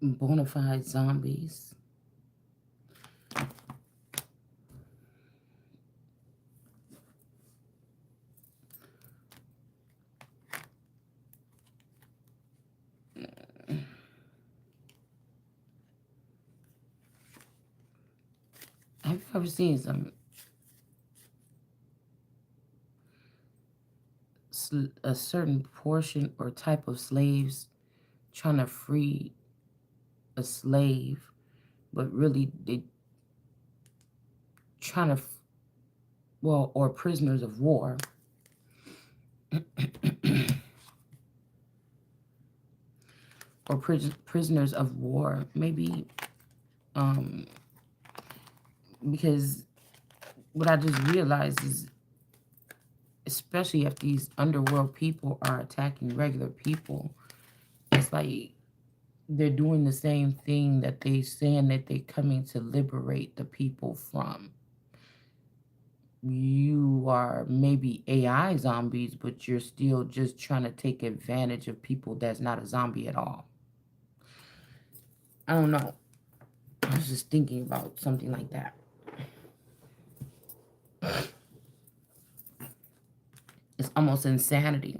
bona fide zombies. Have you ever seen a certain portion or type of slaves trying to free a slave, but really they trying to, well, or prisoners of war, or prisoners of war, maybe, um, because what I just realized is, especially if these underworld people are attacking regular people, it's like they're doing the same thing that they saying that they're coming to liberate the people from. You are maybe AI zombies, but you're still just trying to take advantage of people that's not a zombie at all. I don't know. I was just thinking about something like that. It's almost insanity.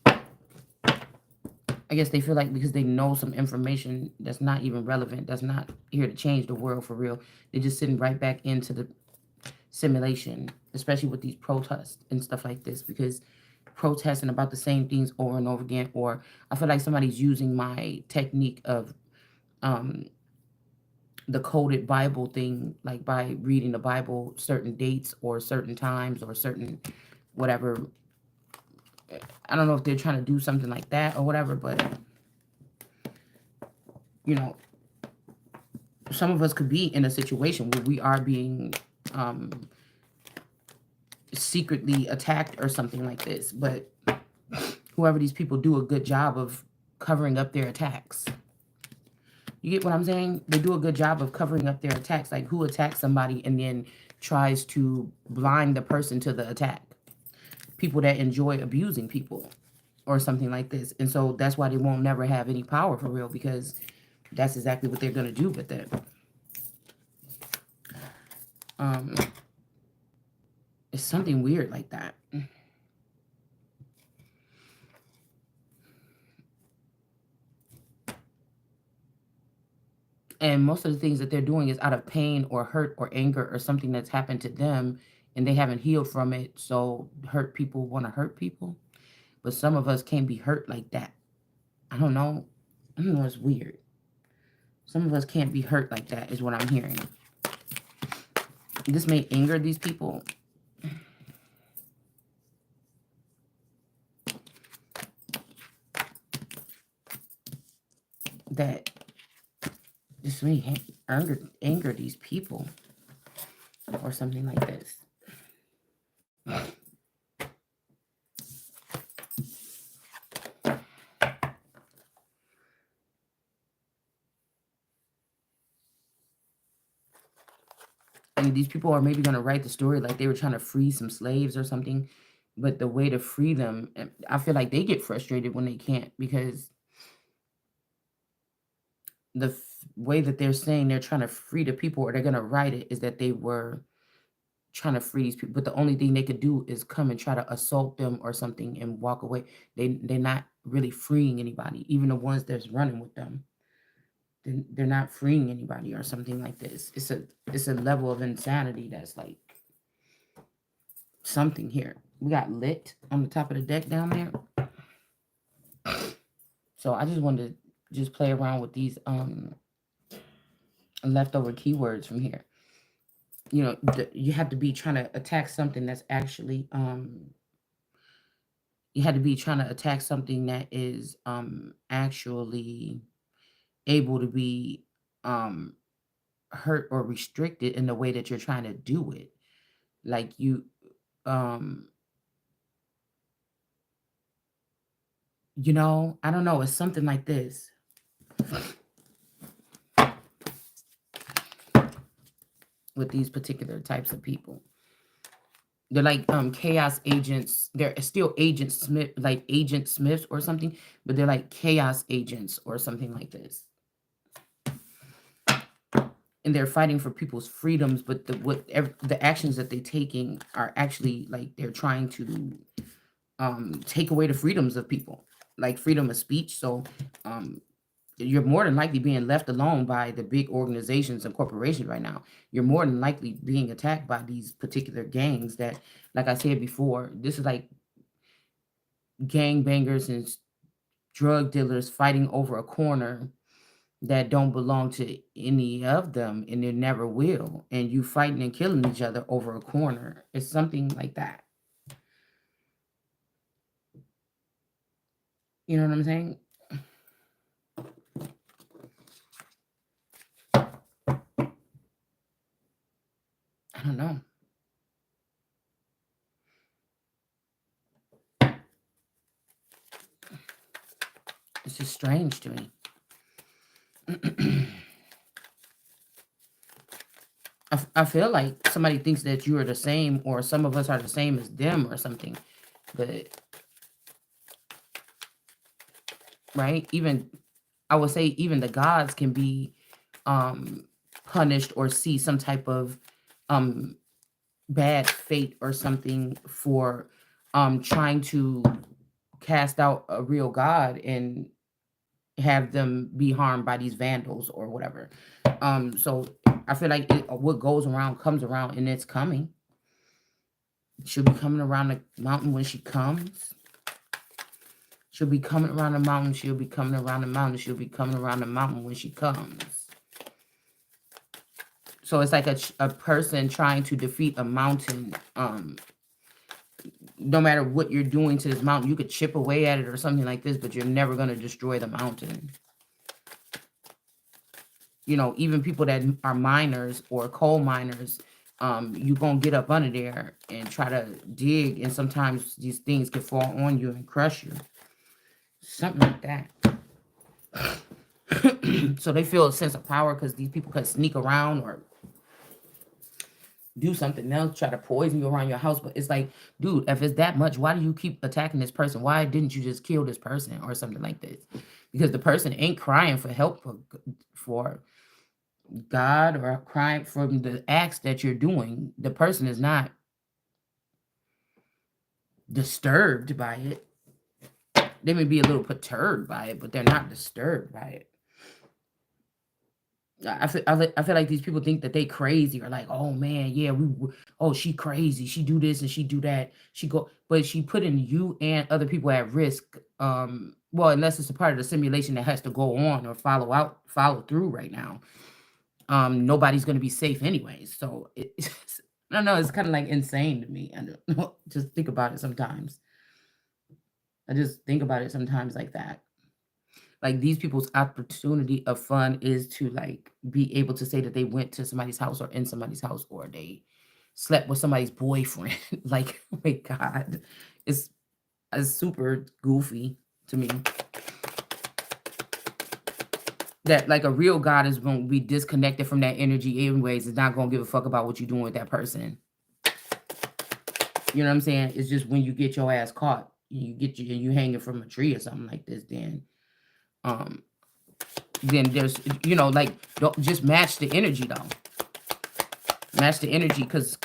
I guess they feel like because they know some information that's not even relevant, that's not here to change the world for real, they're just sitting right back into the simulation, especially with these protests and stuff like this, because protesting about the same things over and over again, or I feel like somebody's using my technique of um, the coded Bible thing, like by reading the Bible certain dates or certain times or certain whatever. I don't know if they're trying to do something like that or whatever, but you know, some of us could be in a situation where we are being um, secretly attacked or something like this, but whoever these people do a good job of covering up their attacks. You get what I'm saying? They do a good job of covering up their attacks. Like who attacks somebody and then tries to blind the person to the attack? People that enjoy abusing people or something like this. And so that's why they won't never have any power for real, because that's exactly what they're going to do with it. Um, it's something weird like that. And most of the things that they're doing is out of pain or hurt or anger or something that's happened to them and they haven't healed from it. So hurt people want to hurt people. But some of us can't be hurt like that. I don't know. I don't know. It's weird. Some of us can't be hurt like that, is what I'm hearing. This may anger these people. That this may anger these people or something like this. And these people are maybe going to write the story like they were trying to free some slaves or something. But the way to free them, I feel like they get frustrated when they can't, because the way that they're saying they're trying to free the people, or they're going to write it, is that they were trying to free these people. But the only thing they could do is come and try to assault them or something and walk away. They're not really freeing anybody, even the ones that's running with them. They're not freeing anybody or something like this. It's a level of insanity that's like something here. We got lit on the top of the deck down there. So I just wanted to just play around with these leftover keywords from here. You know, you have to be trying to attack something that's actually you had to be trying to attack something that is actually able to be um hurt or restricted in the way that you're trying to do it. Like um I don't know, it's something like this. With these particular types of people. They're like chaos agents. They're still Agent Smith, like Agent Smiths or something, but they're like chaos agents or something like this. And they're fighting for people's freedoms, but the actions that they're taking are actually like they're trying to take away the freedoms of people, like freedom of speech. So um you're more than likely being left alone by the big organizations and corporations right now. You're more than likely being attacked by these particular gangs that, like I said before, this is like gang bangers and drug dealers fighting over a corner that don't belong to any of them, and they never will. And you fighting and killing each other over a corner. It's something like that. You know what I'm saying? I don't know. It's just strange to me. I feel like somebody thinks that you are the same, or some of us are the same as them, or something. But right, even I would say even the gods can be um punished or see some type of um bad fate or something for trying to cast out a real god and have them be harmed by these vandals or whatever. So I feel like what goes around comes around, and it's coming. She'll be coming around the mountain when she comes. She'll be coming around the mountain. She'll be coming around the mountain. She'll be coming around the mountain when she comes. So it's like a person trying to defeat a mountain. No matter what you're doing to this mountain, you could chip away at it or something like this, but you're never going to destroy the mountain. You know, even people that are miners or coal miners, you're going to get up under there and try to dig, and sometimes these things can fall on you and crush you. Something like that. So they feel a sense of power because these people can sneak around or do something else, try to poison you around your house. But it's like, dude, if it's that much, why do you keep attacking this person? Why didn't you just kill this person or something like this? Because the person ain't crying for help for God or crying from the acts that you're doing. The person is not disturbed by it. They may be a little perturbed by it, but they're not disturbed by it. I feel like these people think that they crazy, or like, oh man, yeah, oh, she crazy, she do this and she do that, she go, but she putting you and other people at risk. Well, unless it's a part of the simulation that has to go on or follow through right now. Nobody's gonna be safe anyways. So I don't know, it's kind of like insane to me. I don't know, just think about it sometimes. I just think about it sometimes like that. Like these people's opportunity of fun is to like be able to say that they went to somebody's house or in somebody's house, or they slept with somebody's boyfriend. Like, oh my God, it's, it's super goofy to me that like a real God is going to be disconnected from that energy anyways. It's not going to give a fuck about what you're doing with that person. You know what I'm saying? It's just when you get your ass caught, you hanging from a tree or something like this, um then there's, like, don't just match the energy though. Match the energy, because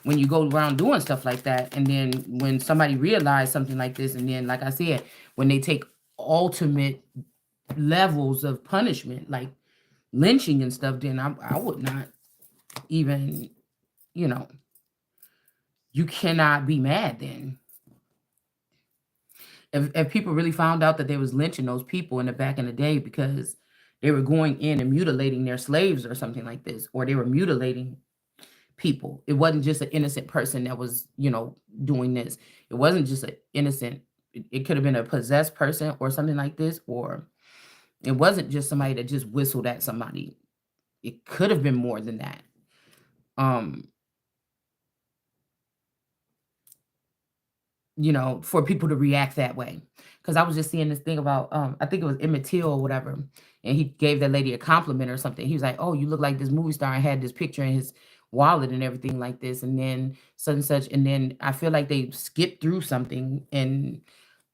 when you go around doing stuff like that, and then when somebody realize something like this, and then like I said, when they take ultimate levels of punishment like lynching and stuff, then I would not even, you know, you cannot be mad then. If people really found out that they was lynching those people in the back in the day because they were going in and mutilating their slaves or something like this, or they were mutilating people. It wasn't just an innocent person that was, doing this. It wasn't just an innocent, it could have been a possessed person or something like this, or it wasn't just somebody that just whistled at somebody. It could have been more than that. Um, for people to react that way. Because I was just seeing this thing about, I think it was Emmett Till or whatever, and he gave that lady a compliment or something. He was like, "Oh, you look like this movie star," and had this picture in his wallet and everything like this, and then such and such, and then I feel like they skip through something, and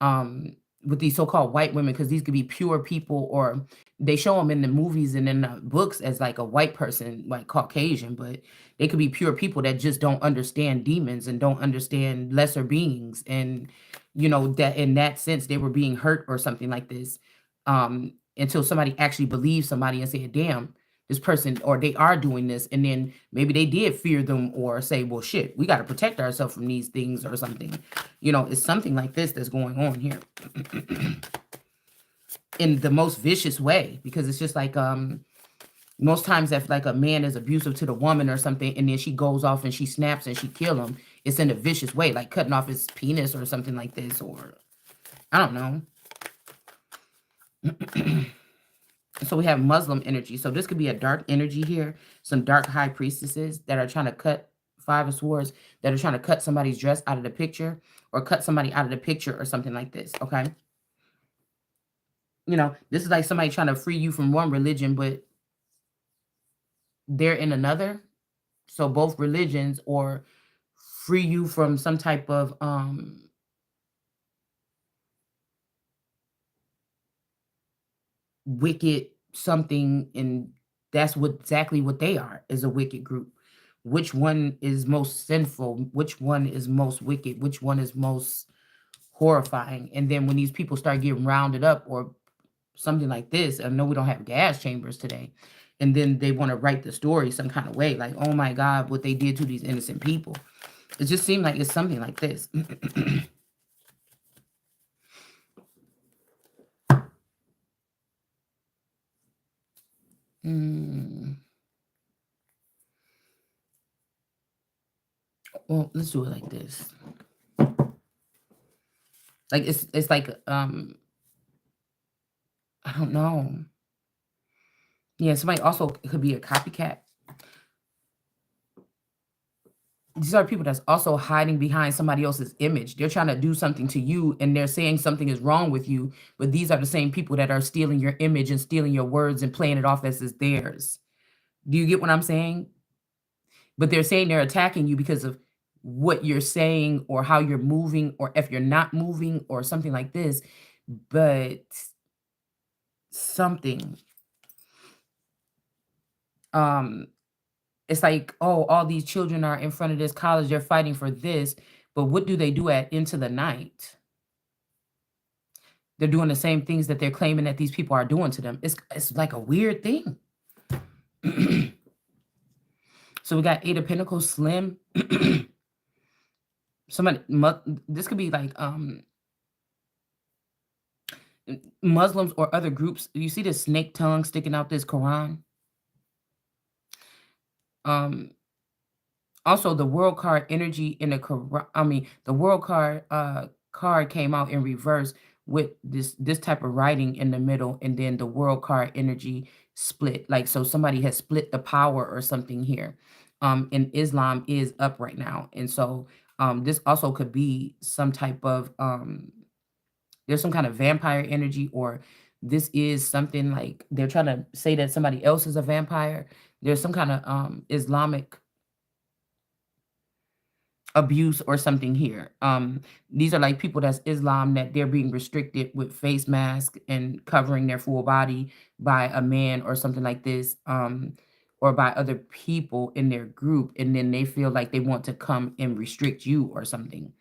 um with these so-called white women, because these could be pure people, or they show them in the movies and in the books as like a white person, like Caucasian, but they could be pure people that just don't understand demons and don't understand lesser beings, and that in that sense they were being hurt or something like this, until somebody actually believes somebody and said, damn, this person, or they are doing this, and then maybe they did fear them or say, well, shit, we got to protect ourselves from these things or something. It's something like this that's going on here in the most vicious way, because it's just like most times if like a man is abusive to the woman or something, and then she goes off and she snaps and she kill him, it's in a vicious way, like cutting off his penis or something like this, or I don't know. So we have Muslim energy. So this could be a dark energy here. Some dark high priestesses that are trying to cut, Five of Swords, that are trying to cut somebody's dress out of the picture, or cut somebody out of the picture or something like this, okay? This is like somebody trying to free you from one religion, but they're in another. So both religions, or free you from some type of wicked something, and that's exactly what they are, is a wicked group. Which one is most sinful? Which one is most wicked? Which one is most horrifying? And then when these people start getting rounded up or something like this, I know we don't have gas chambers today, and then they want to write the story some kind of way, like, oh my God, what they did to these innocent people. It just seemed like it's something like this. Well, let's do it like this. Like it's like I don't know. Yeah, somebody also could be a copycat. These are people that's also hiding behind somebody else's image. They're trying to do something to you, and they're saying something is wrong with you, but these are the same people that are stealing your image and stealing your words and playing it off as is theirs. Do you get what I'm saying? But they're saying they're attacking you because of what you're saying or how you're moving, or if you're not moving or something like this. But something, um it's like, oh, all these children are in front of this college, they're fighting for this, but what do they do at into the night? They're doing the same things that they're claiming that these people are doing to them. It's like a weird thing. So we got Eight of Pentacles, Slim. Somebody, this could be like Muslims or other groups. You see the snake tongue sticking out this Quran? Also, the world card energy in the Quran, I mean, the world card came out in reverse with this type of writing in the middle, and then the world card energy split. Like, so somebody has split the power or something here. And Islam is up right now. And so this also could be some type of there's some kind of vampire energy, or this is something like they're trying to say that somebody else is a vampire. There's some kind of Islamic abuse or something here. These are like people that's Islam, that they're being restricted with face mask and covering their full body by a man or something like this, or by other people in their group, and then they feel like they want to come and restrict you or something.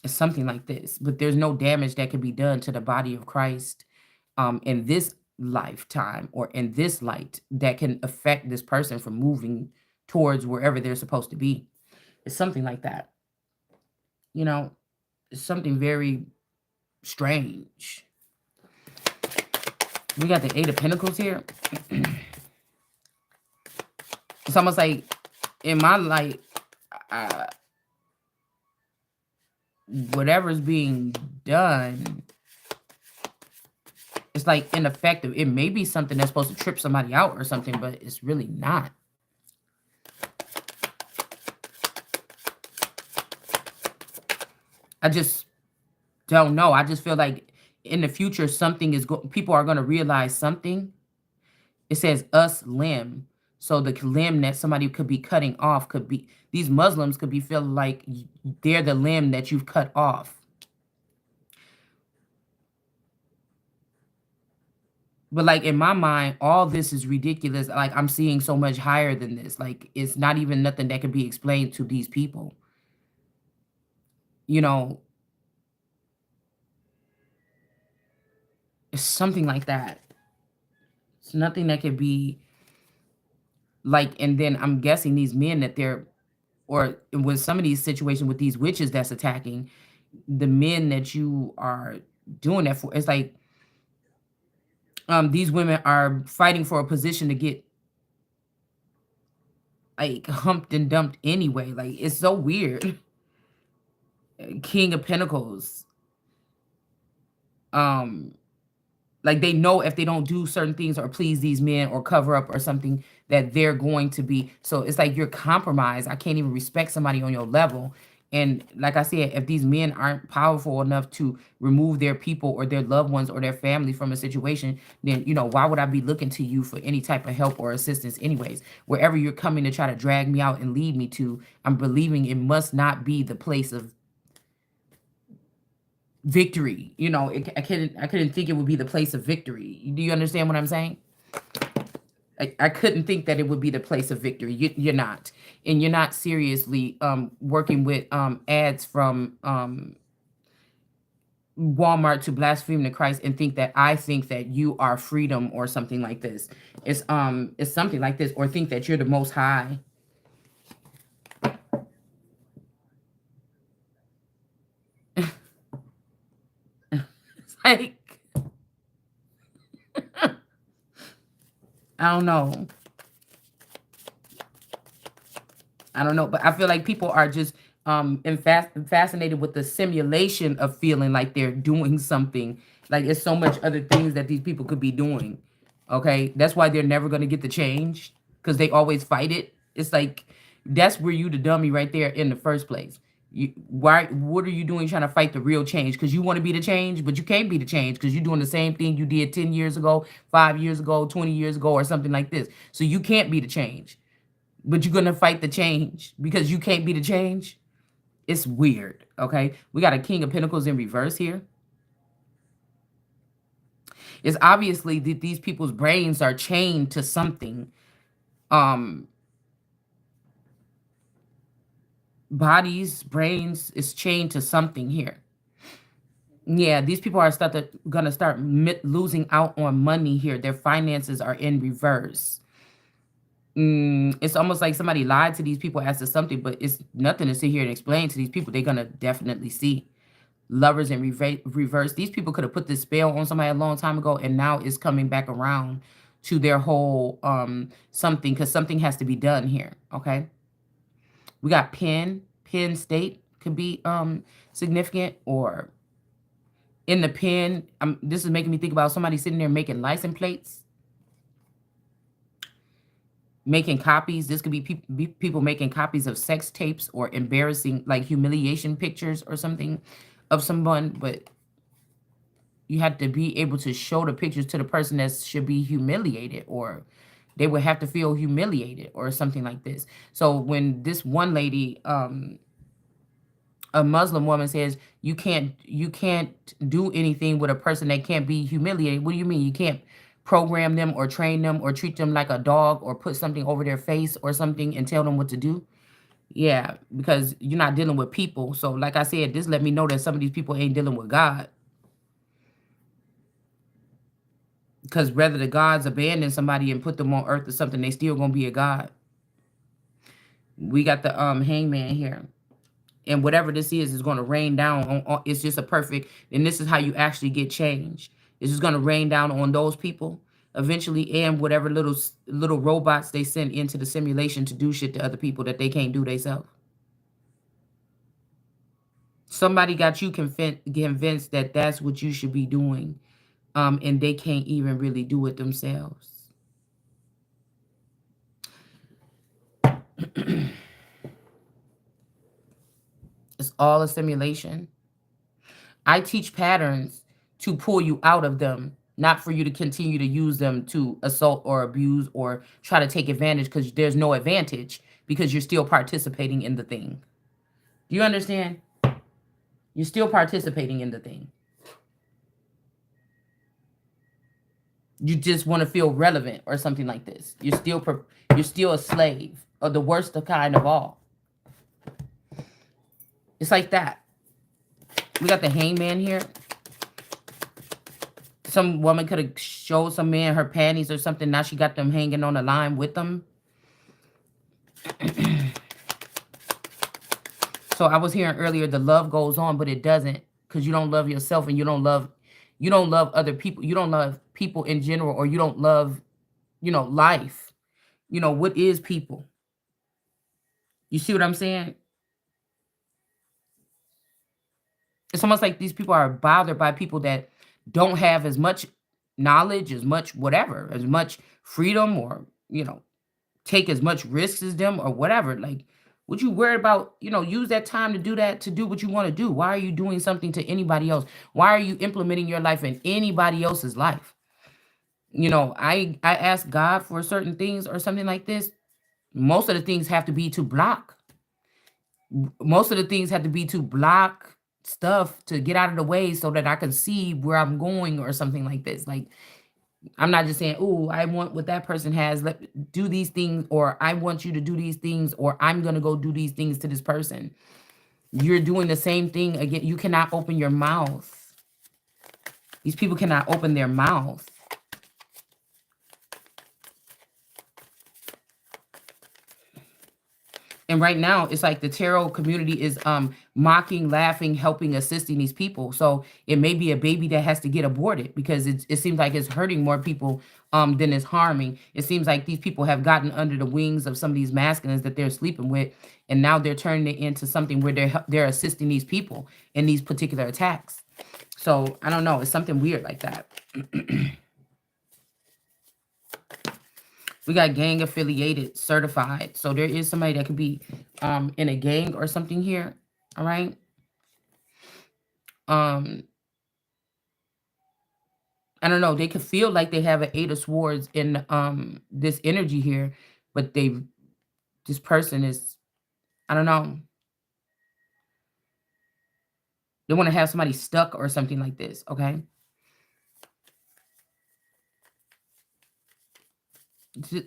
It's something like this, but there's no damage that can be done to the body of Christ in this lifetime or in this light that can affect this person from moving towards wherever they're supposed to be. It's something like that. It's something very strange. We got the Eight of Pentacles here. It's almost like in my life, whatever's being done, it's like ineffective. It may be something that's supposed to trip somebody out or something, but it's really not. I just don't know. I just feel like in the future, something is people are going to realize something. It says us limb. So the limb that somebody could be cutting off could be, these Muslims could be feeling like they're the limb that you've cut off. But like in my mind, all this is ridiculous. Like I'm seeing so much higher than this. Like it's not even nothing that can be explained to these people. You know, it's something like that. It's nothing that could be like, and then I'm guessing these men that they're, or with some of these situations with these witches that's attacking, the men that you are doing that for, it's like these women are fighting for a position to get like humped and dumped anyway. Like it's so weird. King of Pentacles. Um, like they know if they don't do certain things or please these men or cover up or something that they're going to be. So it's like you're compromised. I can't even respect somebody on your level. And like I said, if these men aren't powerful enough to remove their people or their loved ones or their family from a situation, then, you know, why would I be looking to you for any type of help or assistance anyways? Wherever you're coming to try to drag me out and lead me to, I'm believing it must not be the place of victory. You know, I couldn't think it would be the place of victory. Do you understand what I'm saying? I couldn't think that it would be the place of victory. You're not. And you're not seriously working with ads from Walmart to blaspheme to Christ and think that you are freedom or something like this. It's something like this, or think that you're the most high. It's like I don't know. I don't know, but I feel like people are just fascinated with the simulation of feeling like they're doing something. Like it's so much other things that these people could be doing. Okay, that's why they're never gonna get the change because they always fight it. It's like that's where you the dummy right there in the first place. Why? What are you doing trying to fight the real change? Because you want to be the change, but you can't be the change because you're doing the same thing you did 10 years ago, 5 years ago, 20 years ago, or something like this. So you can't be the change, but you're gonna fight the change because you can't be the change. It's weird. Okay, we got a King of Pentacles in reverse here. It's obviously that these people's brains are chained to something. Um, bodies, brains is chained to something here. Yeah, these people are gonna start losing out on money here. Their finances are in reverse. It's almost like somebody lied to these people as to something, but it's nothing to sit here and explain to these people. They're gonna definitely see. Lovers in reverse. These people could have put this spell on somebody a long time ago, and now it's coming back around to their whole something, because something has to be done here. Okay, we got Penn State could be significant, or in the pen. This is making me think about somebody sitting there making license plates, making copies. This could be people making copies of sex tapes or embarrassing, like humiliation pictures or something of someone, but you have to be able to show the pictures to the person that should be humiliated, or they would have to feel humiliated or something like this. So when this one lady, a Muslim woman, says you can't do anything with a person that can't be humiliated. What do you mean? You can't program them or train them or treat them like a dog or put something over their face or something and tell them what to do? Yeah, because you're not dealing with people. So like I said, this let me know that some of these people ain't dealing with God. Because whether the gods abandon somebody and put them on earth or something, they still gonna be a god. We got the hangman here. And whatever this is gonna rain down on, it's just a perfect, and this is how you actually get change. It's just gonna rain down on those people eventually, and whatever little robots they send into the simulation to do shit to other people that they can't do themselves. Somebody got you convinced that that's what you should be doing, and they can't even really do it themselves. It's all a simulation. I teach patterns to pull you out of them, not for you to continue to use them to assault or abuse or try to take advantage, because there's no advantage because you're still participating in the thing. Do you understand? You're still participating in the thing. You just want to feel relevant or something like this. You're still a slave, or the worst of kind of all. It's like that. We got the hangman here. Some woman could have showed some man her panties or something. Now she got them hanging on the line with them. So I was hearing earlier, the love goes on, but it doesn't, because you don't love yourself, and you don't love other people. You don't love people in general, or you don't love, life. What is people? You see what I'm saying? It's almost like these people are bothered by people that don't have as much knowledge, as much whatever, as much freedom, or, take as much risks as them, or whatever. Like, would you worry about, use that time to do that, to do what you want to do? Why are you doing something to anybody else? Why are you implementing your life in anybody else's life? I ask God for certain things or something like this. Most of the things have to be to block. Most of the things have to be to block stuff, to get out of the way so that I can see where I'm going or something like this. Like, I'm not just saying, "Oh, I want what that person has. Let do these things," or "I want you to do these things," or "I'm gonna go do these things to this person." You're doing the same thing again. You cannot open your mouth. These people cannot open their mouth. And right now, it's like the tarot community is mocking, laughing, helping, assisting these people. So it may be a baby that has to get aborted, because it seems like it's hurting more people than it's harming. It seems like these people have gotten under the wings of some of these masculines that they're sleeping with, and now they're turning it into something where they're assisting these people in these particular attacks. So I don't know. It's something weird like that. We got gang affiliated, certified. So there is somebody that could be in a gang or something here. All right. Um, I don't know. They could feel like they have an eight of swords in this energy here, but this person is, I don't know. They want to have somebody stuck or something like this. Okay.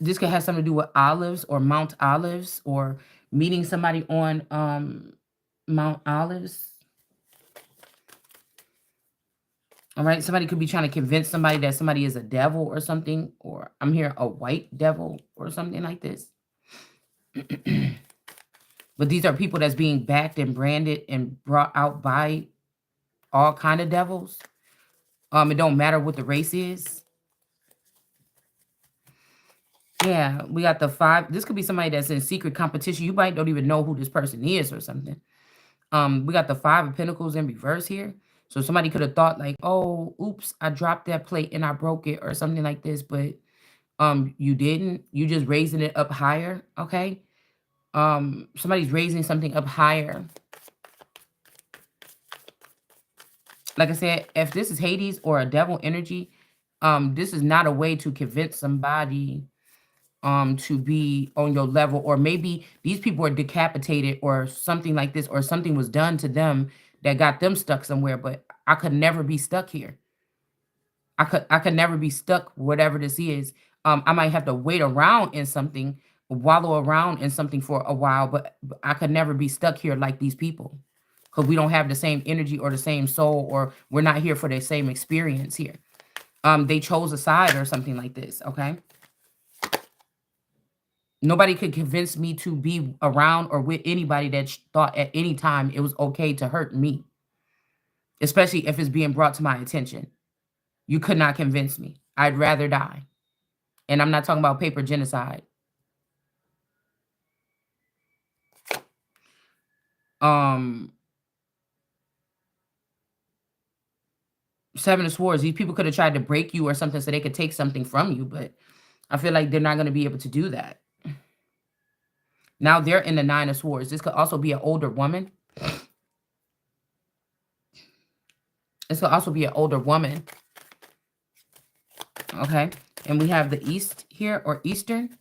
This could have something to do with Olives or Mount Olives, or meeting somebody on Mount Olives. All right. Somebody could be trying to convince somebody that somebody is a devil or something, or I'm here a white devil or something like this. But these are people that's being backed and branded and brought out by all kind of devils. It don't matter what the race is. Yeah, we got the five. This could be somebody that's in secret competition. You might don't even know who this person is or something. We got the five of pentacles in reverse here. So somebody could have thought like, oh, oops, I dropped that plate and I broke it or something like this, but you didn't. You just raising it up higher, okay? Somebody's raising something up higher. Like I said, if this is Hades or a devil energy, this is not a way to convince somebody to be on your level, or maybe these people are decapitated or something like this, or something was done to them that got them stuck somewhere. But I could never be stuck here. I could never be stuck, whatever this is. I might have to wait around in something, wallow around in something for a while, but I could never be stuck here like these people, because we don't have the same energy or the same soul, or we're not here for the same experience here. They chose a side or something like this, okay? Nobody could convince me to be around or with anybody that thought at any time it was okay to hurt me, especially if it's being brought to my attention. You could not convince me. I'd rather die. And I'm not talking about paper genocide. Um, Seven of Swords. These people could have tried to break you or something so they could take something from you, but I feel like they're not going to be able to do that. Now they're in the Nine of Swords. This could also be an older woman. This could also be an older woman. Okay. And we have the East here, or Eastern.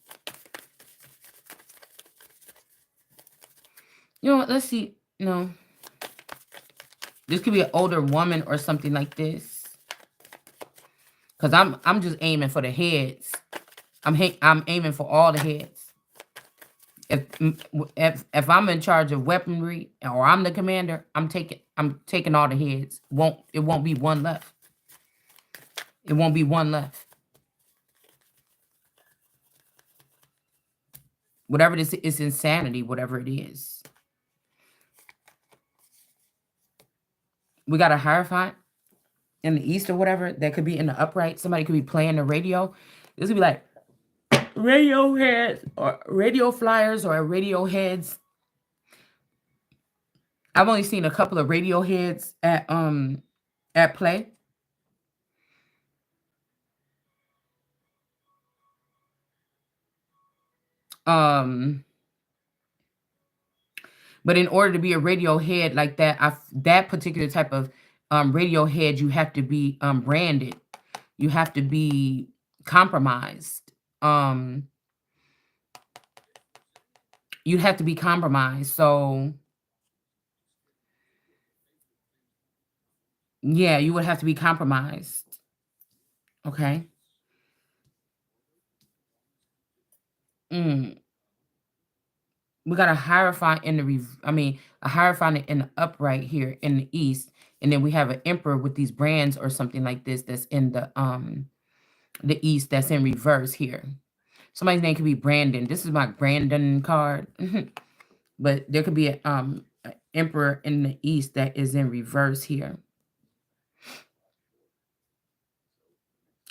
You know what? Let's see. No, this could be an older woman or something like this. Cause I'm just aiming for the heads. I'm aiming for all the heads. If I'm in charge of weaponry or I'm the commander, I'm taking all the heads. It won't be one left. It won't be one left. Whatever this is, insanity. Whatever it is, we got a hierophant in the east or whatever that could be in the upright. Somebody could be playing the radio. This could be like radio heads or radio flyers or radio heads. I've only seen a couple of radio heads at play. Um, but in order to be a radio head like that, that particular type of radio head, you have to be branded. You have to be compromised. Um, you have to be compromised. So yeah, you would have to be compromised. Okay. Mm. We got a hierophant in the a hierophant in the upright here in the east, and then we have an emperor with these brands or something like this that's in the east that's in reverse here. Somebody's name could be Brandon. This is my Brandon card. But there could be a emperor in the east that is in reverse here.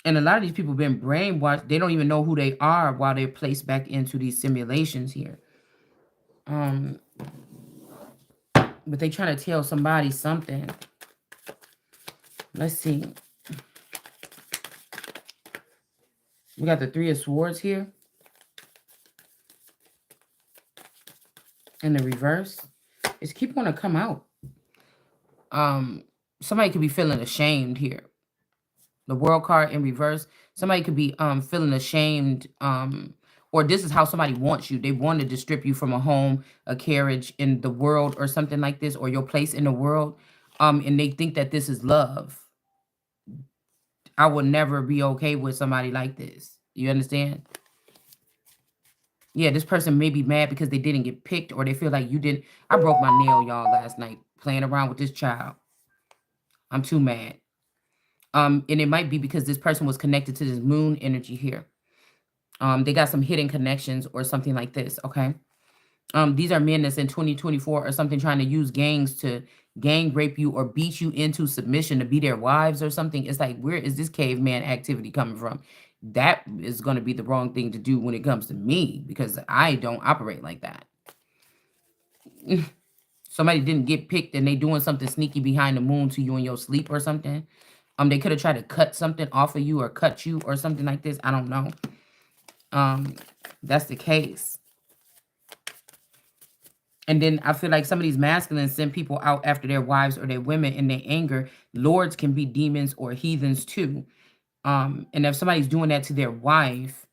And a lot of these people have been brainwashed. They don't even know who they are while they're placed back into these simulations here. Um, but they trying to tell somebody something. Let's see. We got the Three of Swords here in the reverse. It's keep on to come out. Somebody could be feeling ashamed here. The World card in reverse. Somebody could be feeling ashamed. Or this is how somebody wants you. They wanted to strip you from a home, a carriage in the world, or something like this, or your place in the world. And they think that this is love. I would never be okay with somebody like this. You understand? Yeah, this person may be mad because they didn't get picked, or they feel like you didn't. I broke my nail, y'all, last night playing around with this child. I'm too mad. And it might be because this person was connected to this moon energy here. They got some hidden connections or something like this. Okay. These are men that's in 2024 or something trying to use gangs to gang rape you or beat you into submission to be their wives or something. It's like, where is this caveman activity coming from? That is going to be the wrong thing to do when it comes to me, because I don't operate like that. Somebody didn't get picked and they doing something sneaky behind the moon to you in your sleep or something. They could have tried to cut something off of you or cut you or something like this. I don't know. That's the case. And then I feel like some of these masculines send people out after their wives or their women in their anger. Lords can be demons or heathens too. And if somebody's doing that to their wife,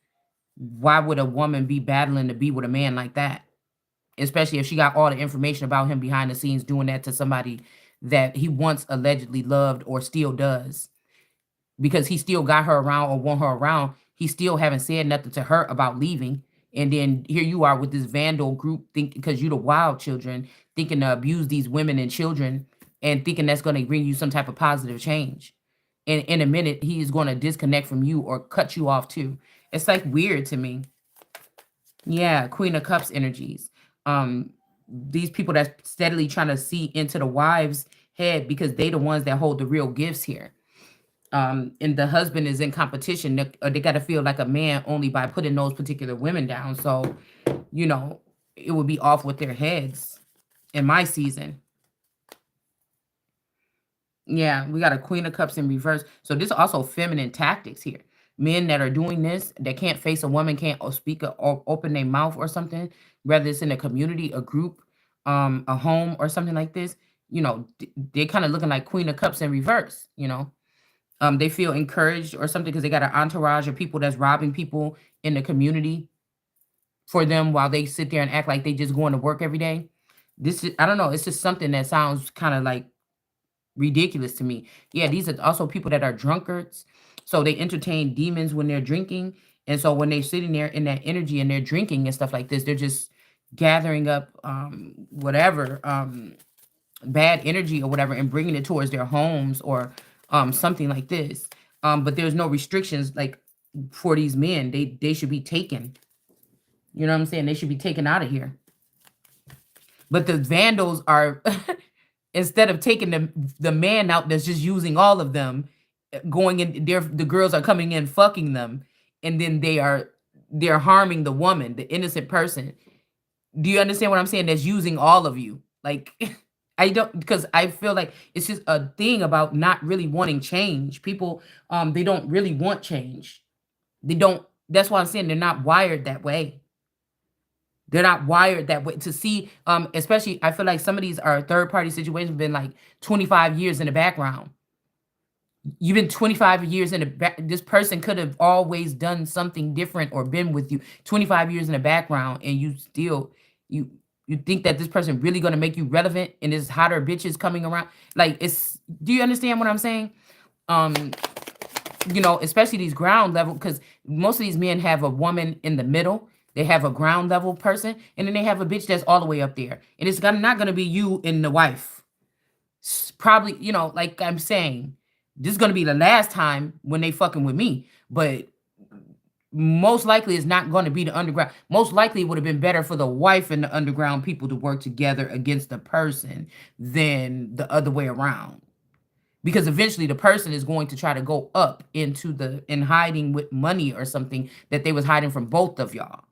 why would a woman be battling to be with a man like that? Especially if she got all the information about him behind the scenes doing that to somebody that he once allegedly loved or still does. Because he still got her around or want her around. He still haven't said nothing to her about leaving. And then here you are with this vandal group, thinking because you the wild children, thinking to abuse these women and children and thinking that's going to bring you some type of positive change. And in a minute, he is going to disconnect from you or cut you off too. It's like weird to me. Yeah, Queen of Cups energies. These people that's steadily trying to see into the wives' head because they the ones that hold the real gifts here. And the husband is in competition. They got to feel like a man only by putting those particular women down. So, you know, it would be off with their heads in my season. Yeah, we got a Queen of Cups in reverse. So this is also feminine tactics here. Men that are doing this, that can't face a woman, can't speak or open their mouth or something, whether it's in a community, a group, a home or something like this, they're kind of looking like Queen of Cups in reverse. They feel encouraged or something because they got an entourage of people that's robbing people in the community for them while they sit there and act like they just going to work every day. This is, I don't know, it's just something that sounds kind of like ridiculous to me. Yeah, these are also people that are drunkards. So they entertain demons when they're drinking. And so when they're sitting there in that energy and they're drinking and stuff like this, they're just gathering up whatever bad energy or whatever and bringing it towards their homes or something like this. But there's no restrictions like for these men. They should be taken. You know what I'm saying? They should be taken out of here. But the vandals are instead of taking the man out that's just using all of them, going in there, the girls are coming in fucking them, and then they're harming the woman, the innocent person. Do you understand what I'm saying? That's using all of you. Like I don't, because I feel like it's just a thing about not really wanting change. People they don't really want change. They don't, that's why I'm saying they're not wired that way. They're not wired that way to see, especially I feel like some of these are third party situations been like 25 years in the background. You've been 25 years in the back. This person could have always done something different or been with you 25 years in the background, and you still you you think that this person really gonna make you relevant and there's hotter bitches coming around. Like it's, do you understand what I'm saying? Um, especially these ground level, because most of these men have a woman in the middle. They have a ground level person, and then they have a bitch that's all the way up there. And it's not gonna be you and the wife. Probably, like I'm saying, this is gonna be the last time when they fucking with me. But most likely it's not gonna be the underground. Most likely it would have been better for the wife and the underground people to work together against the person than the other way around. Because eventually the person is going to try to go up into the in hiding with money or something that they was hiding from both of y'all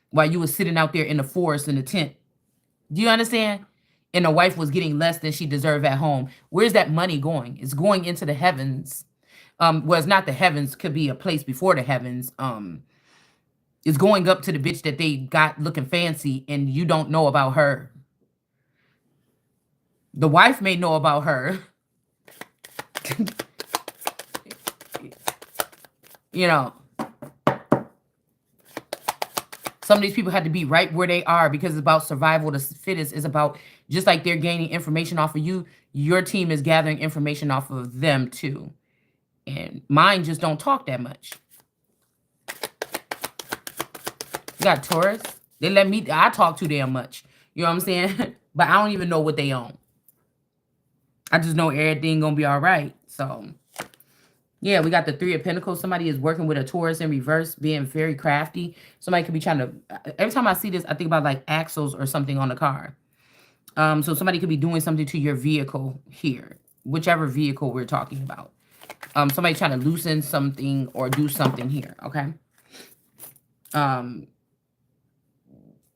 while you was sitting out there in the forest in the tent. Do you understand? And the wife was getting less than she deserved at home. Where's that money going? It's going into the heavens. Well, it's not the heavens, could be a place before the heavens. It's going up to the bitch that they got looking fancy and you don't know about her. The wife may know about her. you know, some of these people had to be right where they are because it's about survival of the fittest. It's about, just like they're gaining information off of you, your team is gathering information off of them too. And mine just don't talk that much. You got Taurus. They let me, I talk too damn much. You know what I'm saying? But I don't even know what they own. I just know everything gonna be all right. So yeah, we got the Three of Pentacles. Somebody is working with a Taurus in reverse, being very crafty. Somebody could be trying to, every time I see this, I think about like axles or something on the car. So somebody could be doing something to your vehicle here, whichever vehicle we're talking about. Somebody trying to loosen something or do something here, okay?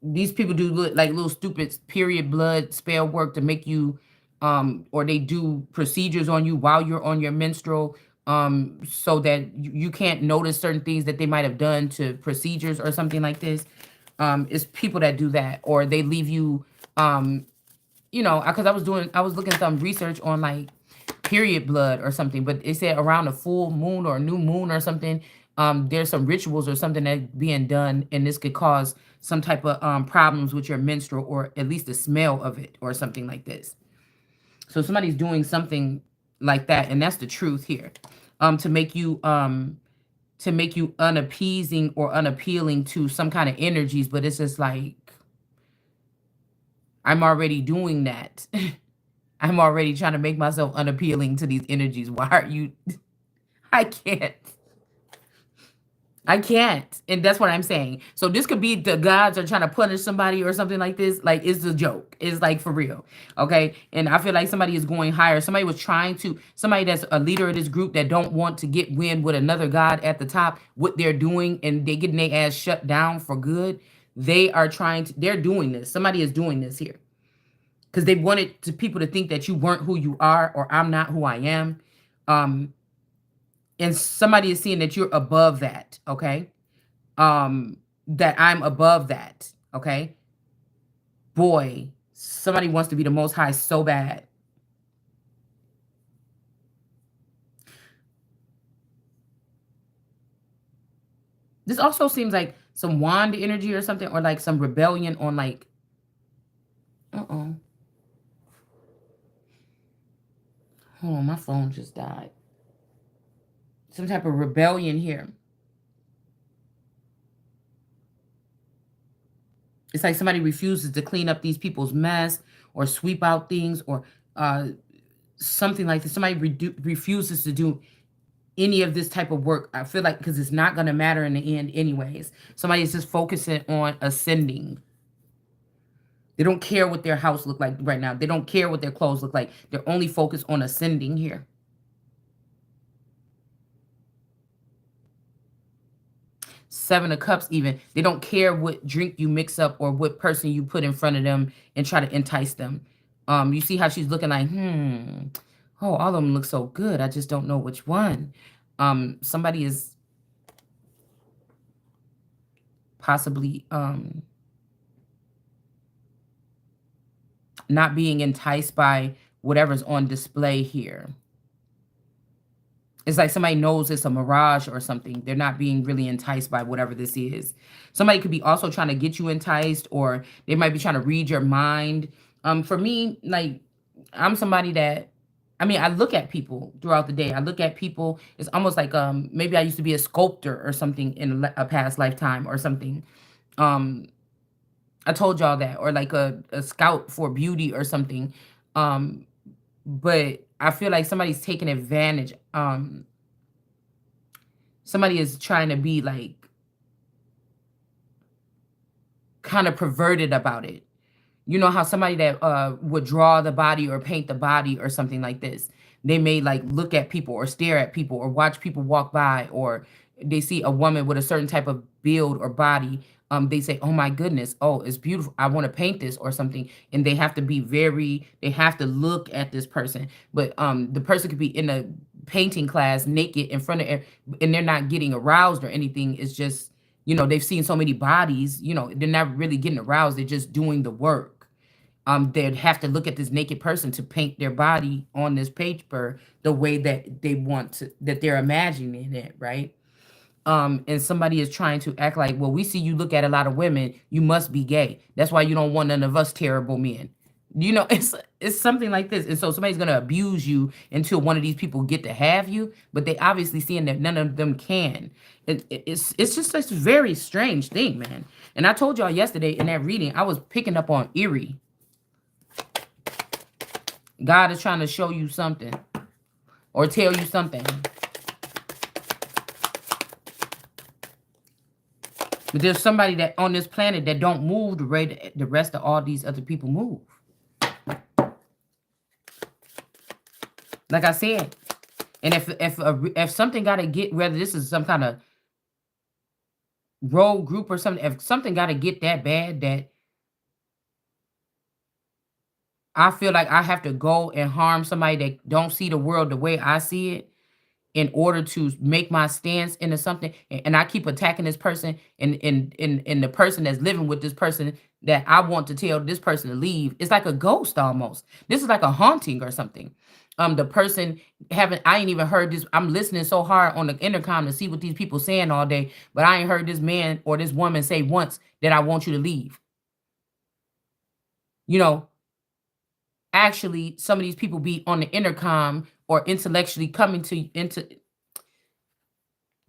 These people do like little stupid period blood spell work to make you, or they do procedures on you while you're on your menstrual, so that you can't notice certain things that they might have done to procedures or something like this. It's people that do that, or they leave you, because I was looking at some research on like period blood or something, but it said around a full moon or a new moon or something, there's some rituals or something that being done, and this could cause some type of problems with your menstrual, or at least the smell of it or something like this. So somebody's doing something like that, and that's the truth here, to make you unappeasing or unappealing to some kind of energies. But it's just like, I'm already doing that. I'm already trying to make myself unappealing to these energies. Why are you? I can't. I can't. And that's what I'm saying. So this could be the gods are trying to punish somebody or something like this. Like, it's a joke. It's like for real. Okay. And I feel like somebody is going higher. Somebody was trying to, somebody that's a leader of this group that don't want to get wind with another god at the top, what they're doing, and they getting their ass shut down for good. They are trying to, they're doing this. Somebody is doing this here. Because they wanted people to think that you weren't who you are, or I'm not who I am. And somebody is seeing that you're above that, okay? That I'm above that, okay? Boy, somebody wants to be the Most High so bad. This also seems like some wand energy or something, or like some rebellion on like, uh-oh. Hold on, my phone just died. Some type of rebellion here. It's like somebody refuses to clean up these people's mess or sweep out things or uh, something like this. Somebody refuses to do any of this type of work. I feel like because it's not going to matter in the end, anyways. Somebody is just focusing on ascending. They don't care what their house look like right now. They don't care what their clothes look like. They're only focused on ascending here. Seven of Cups, even. They don't care what drink you mix up or what person you put in front of them and try to entice them. You see how she's looking like, oh, all of them look so good. I just don't know which one. Somebody is possibly not being enticed by whatever's on display here. It's like somebody knows it's a mirage or something. They're not being really enticed by whatever this is. Somebody could be also trying to get you enticed, or they might be trying to read your mind. For me, like, I'm somebody that, I mean, I look at people throughout the day. I look at people. It's almost like maybe I used to be a sculptor or something in a past lifetime or something. Um, I told y'all that, or like a scout for beauty or something. Um, but I feel like somebody's taking advantage. Somebody is trying to be like kind of perverted about it. You know how somebody that would draw the body or paint the body or something like this, they may like look at people or stare at people or watch people walk by, or they see a woman with a certain type of build or body. They say, oh my goodness, oh, it's beautiful, I want to paint this or something. And they have to be very, they have to look at this person. But the person could be in a painting class naked in front of and they're not getting aroused or anything. It's just, they've seen so many bodies, they're not really getting aroused. They're just doing the work. They'd have to look at this naked person to paint their body on this paper the way that they want to, that they're imagining it, right? And somebody is trying to act like, well, we see you look at a lot of women, you must be gay. That's why you don't want none of us terrible men. It's something like this. And so somebody's gonna abuse you until one of these people get to have you, but they obviously seeing that none of them can. It's just this very strange thing, man. And I told y'all yesterday in that reading, I was picking up on eerie. God is trying to show you something or tell you something. But there's somebody that on this planet that don't move the way the rest of all these other people move. Like I said, and if something got to get, whether this is some kind of rogue group or something, if something got to get that bad that I feel like I have to go and harm somebody that don't see the world the way I see it, in order to make my stance into something, and I keep attacking this person, and the person that's living with this person that I want to tell this person to leave, it's like a ghost almost. This is like a haunting or something. The person haven't I ain't even heard this. I'm listening so hard on the intercom to see what these people saying all day, but I ain't heard this man or this woman say once that I want you to leave. You know, actually some of these people be on the intercom or intellectually coming to into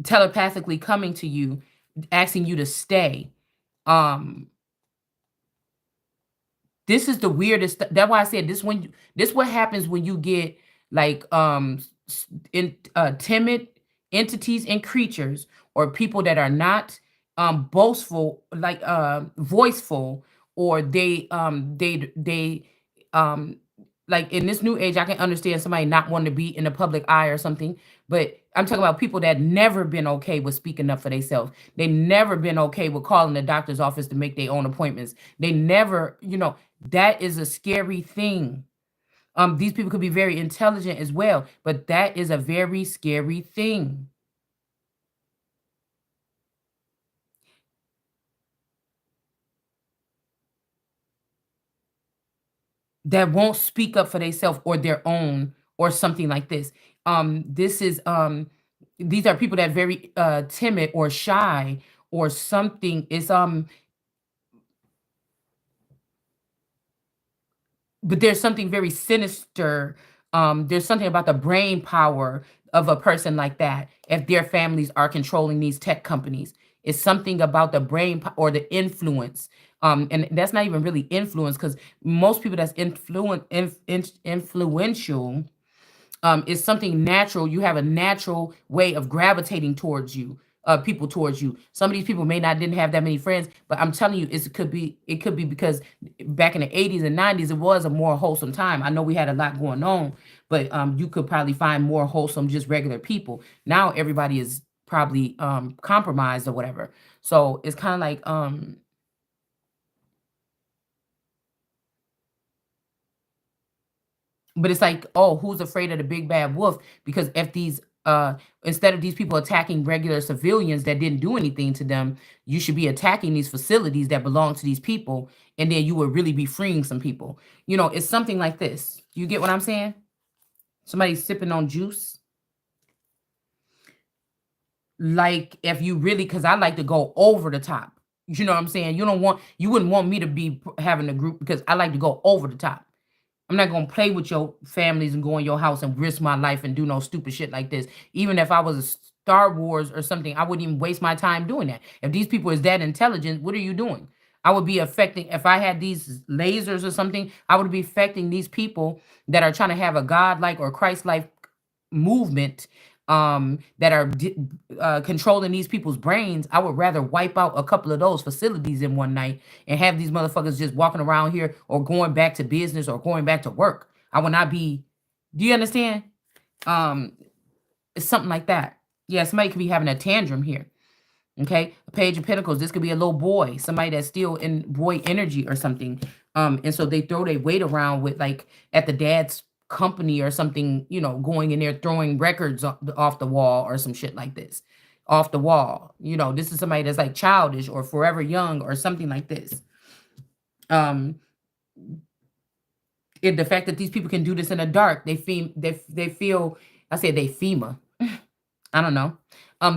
telepathically coming to you, asking you to stay. Um, this is the weirdest. That's why I said this. When this what happens when you get like timid entities and creatures, or people that are not boastful, like voiceful, or they um like in this new age, I can understand somebody not wanting to be in the public eye or something, but I'm talking about people that never been okay with speaking up for themselves. They never been okay with calling the doctor's office to make their own appointments. They never, that is a scary thing. These people could be very intelligent as well, but that is a very scary thing. That won't speak up for themselves or their own or something like this. This is These are people that very timid or shy or something. Is but there's something very sinister. There's something about the brain power of a person like that. If their families are controlling these tech companies, it's something about the or the influence. And that's not even really influence, because most people that's influential is something natural. You have a natural way of gravitating towards you, people towards you. Some of these people may not didn't have that many friends, but I'm telling you, it could be because back in the 80s and 90s, it was a more wholesome time. I know we had a lot going on, but you could probably find more wholesome, just regular people. Now everybody is probably compromised or whatever. So it's kind of like but it's like, oh, who's afraid of the big bad wolf? Because if these instead of these people attacking regular civilians that didn't do anything to them, you should be attacking these facilities that belong to these people, and then you would really be freeing some people. It's something like this. You get what I'm saying? Somebody sipping on juice. Like, if you really, because I like to go over the top. You know what I'm saying? You wouldn't want me to be having a group, because I like to go over the top. I'm not gonna play with your families and go in your house and risk my life and do no stupid shit like this. Even if I was a Star Wars or something, I wouldn't even waste my time doing that. If these people is that intelligent, what are you doing? I would be affecting, if I had these lasers or something, I would be affecting these people that are trying to have a God-like or Christ-like movement, that are controlling these people's brains. I would rather wipe out a couple of those facilities in one night and have these motherfuckers just walking around here or going back to business or going back to work. I would not be. Do you understand? Um, it's something like that. Yeah, somebody could be having a tantrum here. Okay, a page of pentacles. This could be a little boy, somebody that's still in boy energy or something. And so they throw their weight around with, like, at the dad's company or something, going in there throwing records off the wall or some shit like this, off the wall. This is somebody that's like childish or forever young or something like this. Um, the fact that these people can do this in the dark, they feel. I said they FEMA. I don't know.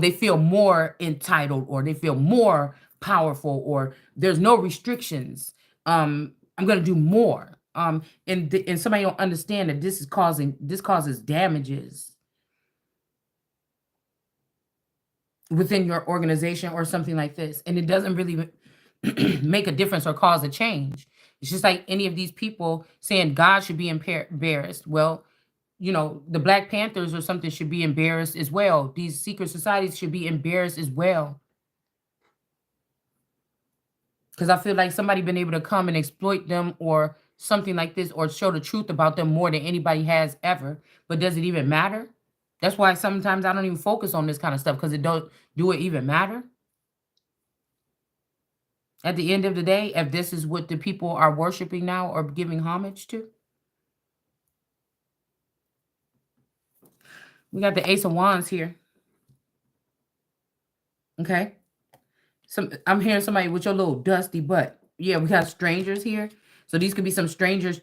They feel more entitled, or they feel more powerful, or there's no restrictions. I'm gonna do more. And somebody don't understand that this causes damages within your organization or something like this, and it doesn't really make a difference or cause a change. It's just like any of these people saying God should be embarrassed. Well, the Black Panthers or something should be embarrassed as well. These secret societies should be embarrassed as well. Because I feel like somebody been able to come and exploit them or something like this, or show the truth about them more than anybody has ever. But does it even matter? That's why sometimes I don't even focus on this kind of stuff, because it don't do it even matter? At the end of the day, if this is what the people are worshiping now or giving homage to. We got the Ace of Wands here. Okay. I'm hearing somebody with your little dusty butt. Yeah, we got strangers here. So these could be some strangers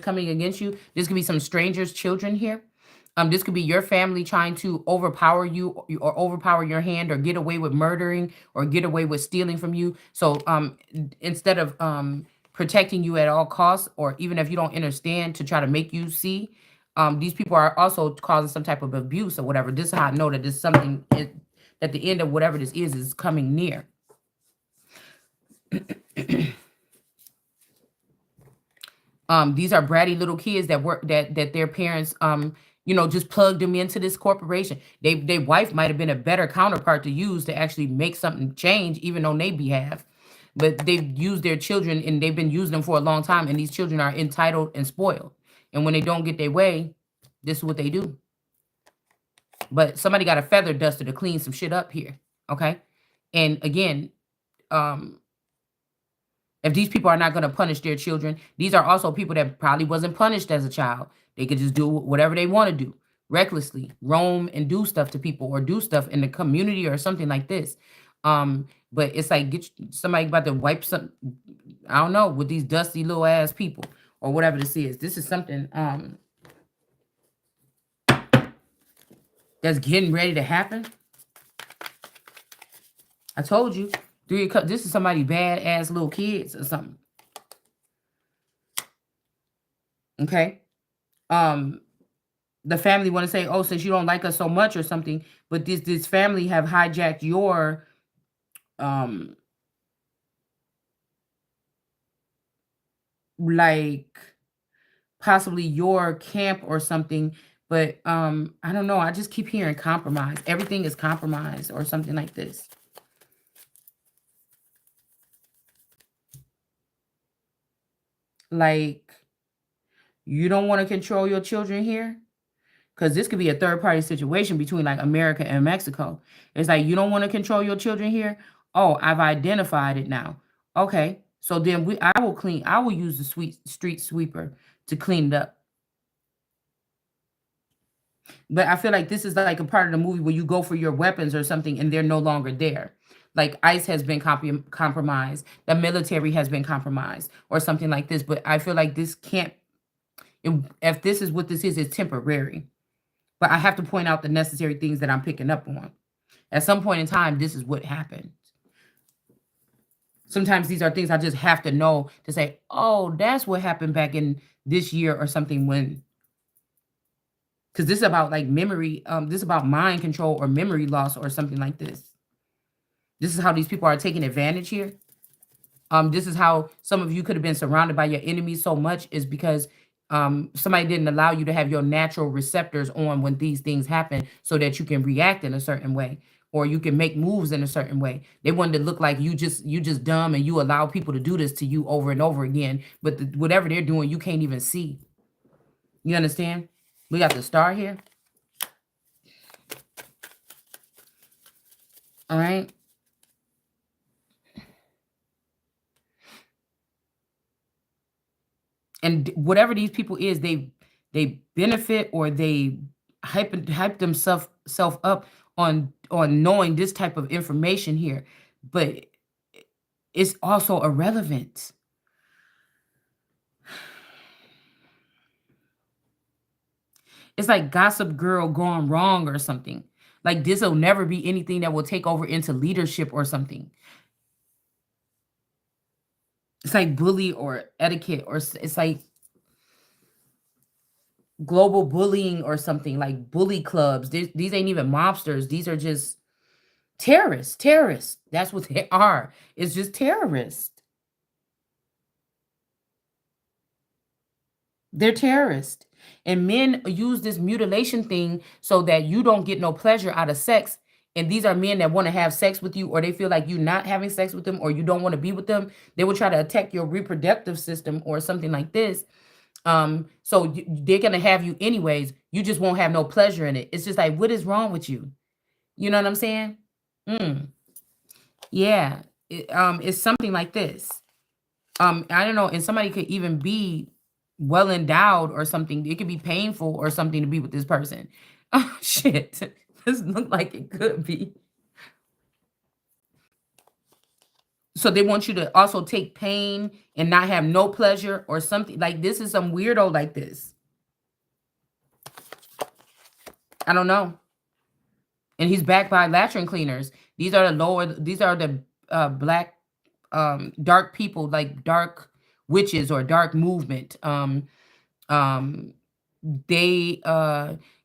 coming against you. This could be some strangers' children here. This could be your family trying to overpower you, or overpower your hand, or get away with murdering, or get away with stealing from you. So instead of protecting you at all costs, or even if you don't understand, to try to make you see, these people are also causing some type of abuse or whatever. This is how I know that this something at the end of whatever this is coming near. These are bratty little kids that work that their parents just plugged them into this corporation. They wife might have been a better counterpart to use to actually make something change, even on their behalf. But they've used their children, and they've been using them for a long time, and these children are entitled and spoiled. And when they don't get their way, this is what they do. But somebody got a feather duster to clean some shit up here. Okay. And again, um, if these people are not going to punish their children, these are also people that probably wasn't punished as a child. They could just do whatever they want to do, recklessly roam and do stuff to people, or do stuff in the community or something like this. But it's like, somebody about to wipe some, I don't know, with these dusty little ass people or whatever this is. This is something. that's getting ready to happen. I told you. This is somebody bad ass little kids or something. Okay. Um, the family want to say, oh, since you don't like us so much or something, but this family have hijacked your um like possibly your camp or something. But I don't know. I just keep hearing compromise. Everything is compromised or something like this. Like you don't want to control your children here, because this could be a third party situation between like America and Mexico. It's like you don't want to control your children here. Oh, I've identified it now. Okay, so then I will clean. I will use the street sweeper to clean it up. But I feel like this is like a part of the movie where you go for your weapons or something and they're no longer there. Like ICE has been compromised, the military has been compromised, or something like this. But I feel like this can't. If this is what this is, it's temporary. But I have to point out the necessary things that I'm picking up on. At some point in time, this is what happened. Sometimes these are things I just have to know to say, oh, that's what happened back in this year or something when, because this is about like memory, this is about mind control or memory loss or something like this. This is how these people are taking advantage here. This is how some of you could have been surrounded by your enemies so much is because somebody didn't allow you to have your natural receptors on when these things happen so that you can react in a certain way or you can make moves in a certain way. They wanted to look like you just dumb and you allow people to do this to you over and over again. But whatever they're doing, you can't even see. You understand? We got the star here. All right. And whatever these people is, they benefit or they hype themselves self up on knowing this type of information here, but it's also irrelevant. It's like Gossip Girl gone wrong or something. Like this will never be anything that will take over into leadership or something. It's like bully or etiquette or it's like global bullying or something like bully clubs. These ain't even mobsters. These are just terrorists. Terrorists. That's what they are. It's just terrorists. They're terrorists. And men use this mutilation thing so that you don't get no pleasure out of sex. And these are men that want to have sex with you, or they feel like you're not having sex with them, or you don't want to be with them. They will try to attack your reproductive system or something like this. So they're gonna have you anyways. You just won't have no pleasure in it. It's just like, what is wrong with you? You know what I'm saying? Mm, yeah. It's something like this. I don't know, and somebody could even be well endowed or something. It could be painful or something to be with this person. Oh shit. This look like it could be. So they want you to also take pain and not have no pleasure or something. Like this is some weirdo like this. I don't know. And he's backed by latrine cleaners. These are the black dark people, like dark witches or dark movement. Um they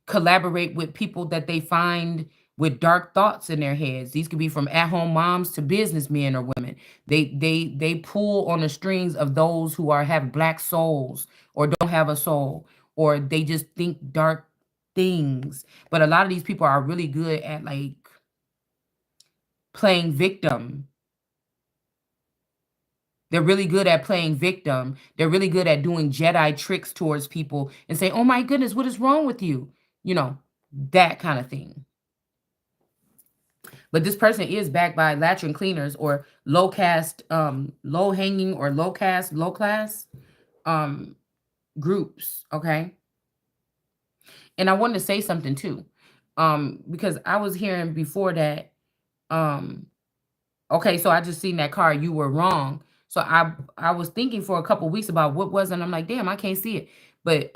collaborate with people that they find with dark thoughts in their heads. These could be from at-home moms to businessmen or women. They pull on the strings of those who are have black souls or don't have a soul, or they just think dark things. But a lot of these people are really good at like playing victim. They're really good at playing victim. They're really good at doing Jedi tricks towards people and say, "Oh my goodness, what is wrong with you?" You know, that kind of thing. But this person is backed by latrine cleaners or low hanging or low class um, groups. Okay. And I wanted to say something too, because I was hearing before that. Um, okay, so I just seen that car. You were wrong. So I was thinking for a couple weeks about what was, and I'm like, damn, I can't see it. But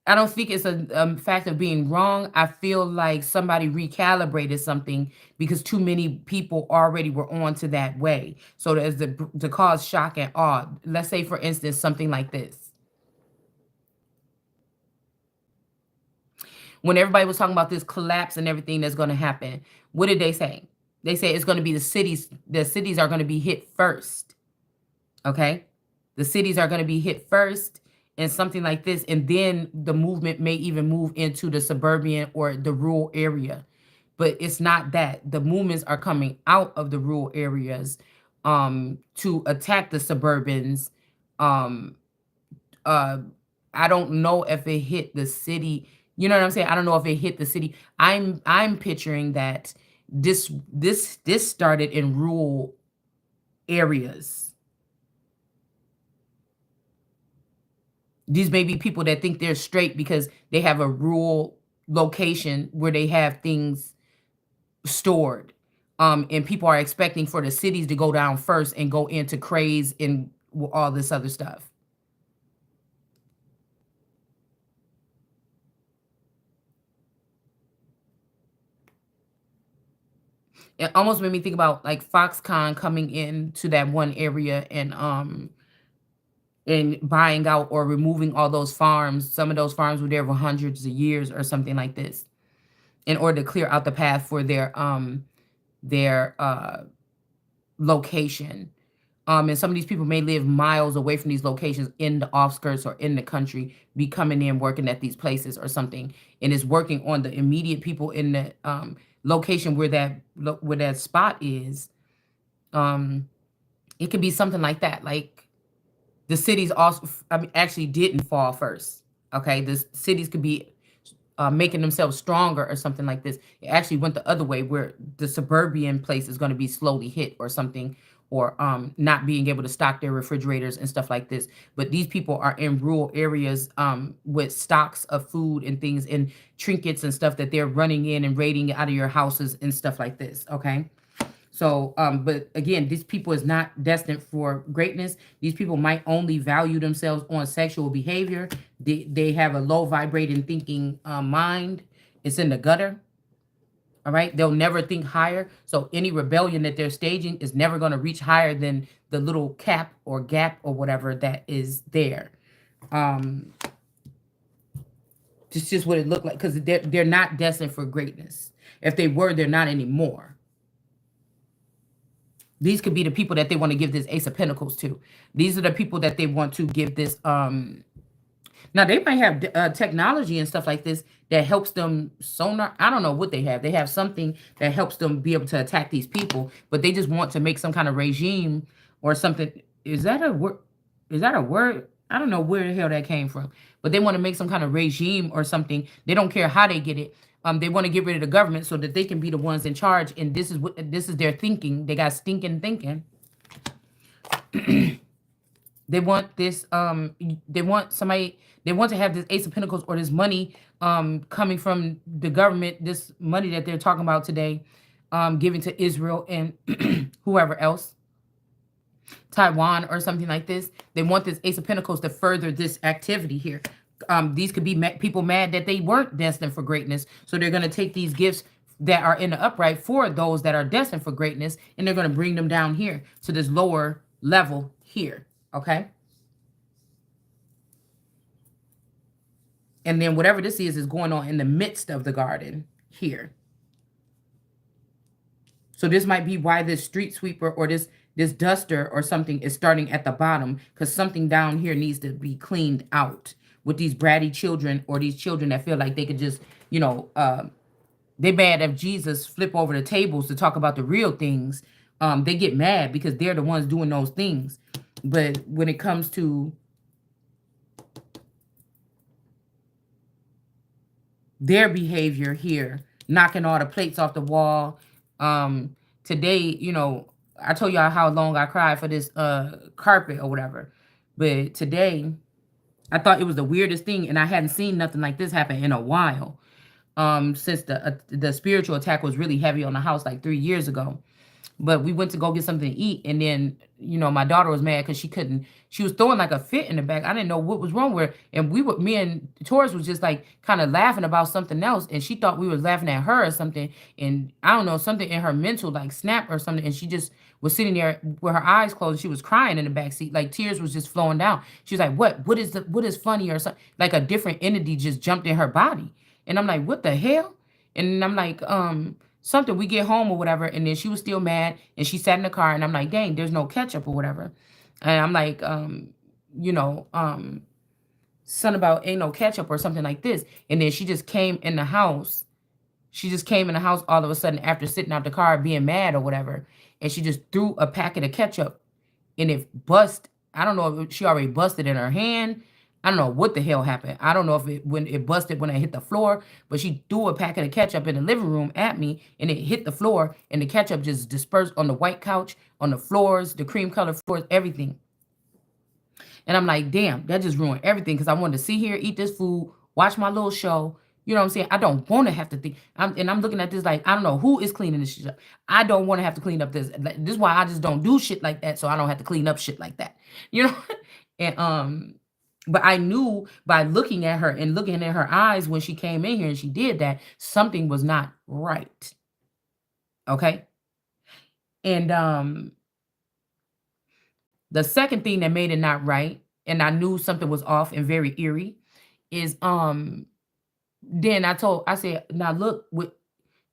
I don't think it's a fact of being wrong. I feel like somebody recalibrated something because too many people already were on to that way. So there's to cause shock and awe. Let's say, for instance, something like this. When everybody was talking about this collapse and everything that's going to happen, what did they say? They say it's going to be the cities. The cities are going to be hit first. Okay, the cities are going to be hit first, and something like this, and then the movement may even move into the suburban or the rural area. But it's not that the movements are coming out of the rural areas to attack the suburbans. Um, uh, I don't know if it hit the city. You know what I'm saying? I don't know if it hit the city. I'm picturing that this started in rural areas. These may be people that think they're straight because they have a rural location where they have things stored. And people are expecting for the cities to go down first and go into craze and all this other stuff. It almost made me think about like Foxconn coming into that one area and buying out or removing all those farms. Some of those farms were there for hundreds of years or something like this in order to clear out the path for their location. And some of these people may live miles away from these locations in the offskirts or in the country, be coming in working at these places or something, and is working on the immediate people in the location where where that spot is. Um, it could be something like that. Like the cities also, I mean, actually didn't fall first. Okay, the cities could be making themselves stronger or something like this. It actually went the other way where the suburban place is going to be slowly hit or something, or not being able to stock their refrigerators and stuff like this. But these people are in rural areas with stocks of food and things and trinkets and stuff that they're running in and raiding out of your houses and stuff like this. Okay. So, but again, these people is not destined for greatness. These people might only value themselves on sexual behavior. They have a low vibrating thinking mind. It's in the gutter. All right. They'll never think higher. So any rebellion that they're staging is never going to reach higher than the little cap or gap or whatever that is there. Um, it's just what it looked like because they're not destined for greatness. If they were, they're not anymore. These could be the people that they want to give this Ace of Pentacles to. These are the people that they want to give this. Now they might have technology and stuff like this that helps them sonar. I don't know what they have. They have something that helps them be able to attack these people, but they just want to make some kind of regime or something. Is that a word? Is that a word? I don't know where the hell that came from, but they want to make some kind of regime or something. They don't care how they get it. They want to get rid of the government so that they can be the ones in charge. And this is their thinking. They got stinking thinking. They want this. They want somebody. They want to have this Ace of Pentacles or this money coming from the government. This money that they're talking about today, giving to Israel and whoever else, Taiwan or something like this. They want this Ace of Pentacles to further this activity here. These could be people mad that they weren't destined for greatness. So they're going to take these gifts that are in the upright for those that are destined for greatness, and they're going to bring them down here to this lower level here. Okay. And then whatever this is going on in the midst of the garden here. So this might be why this street sweeper or this duster or something is starting at the bottom, because something down here needs to be cleaned out with these bratty children or these children that feel like they could just, you know, they mad if Jesus flip over the tables to talk about the real things. They get mad because they're the ones doing those things. But when it comes to their behavior here, knocking all the plates off the wall. Today, you know, I told y'all how long I cried for this carpet or whatever. But today, I thought it was the weirdest thing, and I hadn't seen nothing like this happen in a while. Since the spiritual attack was really heavy on the house like 3 years ago. But we went to go get something to eat, and then my daughter was mad because she was throwing like a fit in the back. I didn't know what was wrong with her, and me and Taurus was just like kind of laughing about something else, and she thought we was laughing at her or something, and I don't know, something in her mental like snap or something, and she just was sitting there with her eyes closed. She was crying in the back seat, like tears was just flowing down. She was like, what is funny or something? Like a different entity just jumped in her body, and I'm like, what the hell? And I'm like, something. We get home or whatever, and then she was still mad, and she sat in the car, and I'm like, dang, there's no ketchup or whatever, and I'm like, you know, um, something about ain't no ketchup or something like this, and then she just came in the house. She just came in the house all of a sudden after sitting out the car being mad or whatever, and she just threw a packet of ketchup and it bust. I don't know if she already busted in her hand. I don't know what the hell happened. I don't know if it when it busted when I hit the floor, but she threw a packet of ketchup in the living room at me and it hit the floor and the ketchup just dispersed on the white couch, on the floors, the cream colored floors, everything. And I'm like, damn, that just ruined everything because I wanted to sit here, eat this food, watch my little show. You know what I'm saying? I don't want to have to think. I'm looking at this like, I don't know who is cleaning this shit up. I don't want to have to clean up this. Like, this is why I just don't do shit like that. So I don't have to clean up shit like that. You know? And but I knew by looking at her and looking at her eyes when she came in here and she did that, something was not right. Okay. And the second thing that made it not right, and I knew something was off and very eerie, is then I said, now look, what